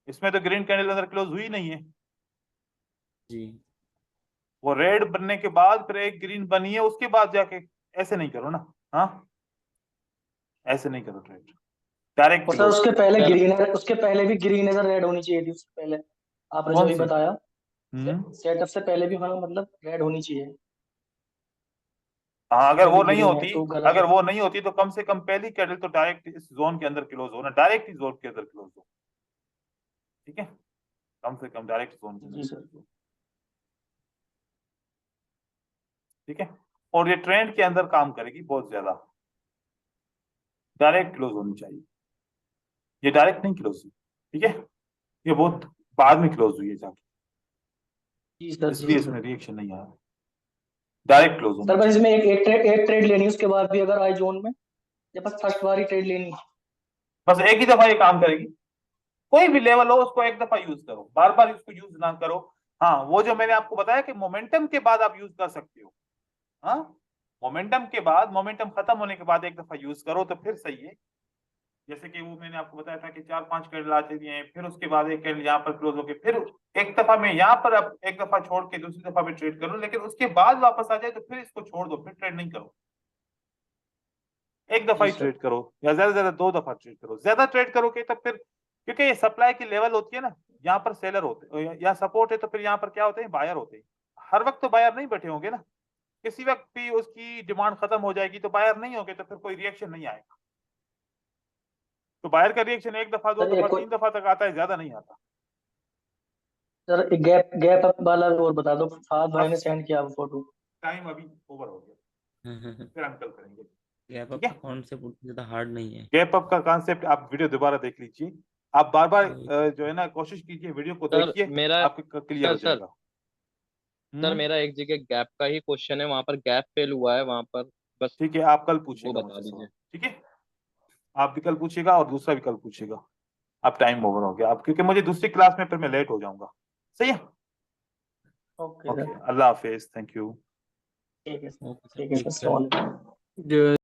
इसमें तो ग्रीन कैंडल अंदर क्लोज हुई नहीं है, जी वो रेड बनने के बाद फिर एक ग्रीन बनी है उसके बाद जाके, ऐसे नहीं करो ना, हाँ ऐसे नहीं करो ट्रेड, डायरेक्ट और सर क्लोज। उसके पहले सर ग्रीन है, उसके पहले भी ग्रीन है, रेड होनी चाहिए थी उससे पहले, आपने जो कौन अभी सी? बताया हम्म। सेटअप से पहले भी, हाँ मतलब रेड होनी चाहिए, हाँ, अगर उसमें वो भी नहीं ग्रीन है होती, तो गलत अगर है। वो नहीं होती तो कम से कम पहली कैंडल तो डायरेक्ट इस जोन के अंदर क्लोज हो ना, डायरेक्ट ही जोन के अंदर क्लोज हो। ठीक है, कम से कम डायरेक्ट जोन के जी अंदर सर। close हो। ठीक है, और ये ट्रेंड के अंदर काम करेगी बहुत ज्यादा, डायरेक्ट क्लोज होनी चाहिए। ये डायरेक्ट नहीं क्लोज हुई, ठीक है, ये बहुत बाद में क्लोज हुई है जाके, जी सर। जी इसलिए सर। इसमें रिएक्शन नहीं आया, डायरेक्ट क्लोज सर होनी बस चाहिए। इसमें एक ट्रेड लेनी है, उसके बाद भी अगर आए जोन में, या बस फर्स्ट बार ही ट्रेड लेनी है? बस एक ही दफा ये काम करेगी, कोई भी लेवल हो उसको एक दफा यूज करो, बार बार इसको यूज ना करो। हाँ, वो जो मैंने आपको बताया कि मोमेंटम के बाद आप यूज कर सकते हो, हाँ, मोमेंटम के बाद, मोमेंटम खत्म होने के बाद एक दफा यूज करो तो फिर सही है। जैसे कि वो मैंने आपको बताया था कि 4-5 कैंडल आते हैं, फिर उसके बाद एक कैंडल यहाँ पर क्लोज होके फिर एक दफा मैं यहाँ पर अब एक दफा छोड़ के दूसरी दफा में ट्रेड करूं, लेकिन उसके बाद वापस आ जाए तो फिर इसको छोड़ दो, फिर ट्रेड नहीं करो, एक दफा जी ही सर। ट्रेड करो, या ज्यादा से ज्यादा 2 दफा ट्रेड करो। ज्यादा ट्रेड करोगे तो फिर, क्योंकि ये सप्लाई की लेवल होती है ना, यहाँ पर सेलर होते हैं या सपोर्ट है, तो फिर यहाँ पर क्या होते हैं, बायर होते हैं। हर वक्त तो बायर नहीं बैठे होंगे ना, किसी वक्त भी उसकी डिमांड खत्म हो जाएगी तो बायर नहीं होंगे, तो फिर कोई रिएक्शन नहीं आएगा। तो बायर का रिएक्शन एक दफा, 2 सर दफा, एक 3 दफा तक आता है, ज्यादा नहीं आता। सर एक गैप गैप अप वाला और बता दो, फाद भाई ने बस सेंड किया वो फोटो। टाइम अभी ओवर हो गया, फिर हम कल करेंगे। गैप ठीक अप है, का कॉन्सेप्ट उतना ज्यादा हार्ड नहीं है। गैप अप का कॉन्सेप्ट आप वीडियो दोबारा देख लीजिए, आप बार बार जो है ना कोशिश कीजिए, वीडियो को सर देखिए, मेरा आपके क्लियर हो सर जाएगा। सर मेरा एक जगह गैप का ही क्वेश्चन है, वहां पर गैप फेल हुआ है वहां पर, बस ठीक है, आप कल वो पूछिएगा बता मुझसे सवाल, दीजिए। ठीक है, आप भी कल पूछिएगा और दूसरा भी कल पूछिएगा। अब टाइम ओवर हो गया, अब क्योंकि मुझे दूसरी क्लास में फिर मैं लेट हो जाऊंगा। सही है, okay okay, sir. Allah Hafiz, thank you. ठीक है सर। ओके सर, ठीक है सर, टेक अस्सलाम केयर। वालेकुम। जो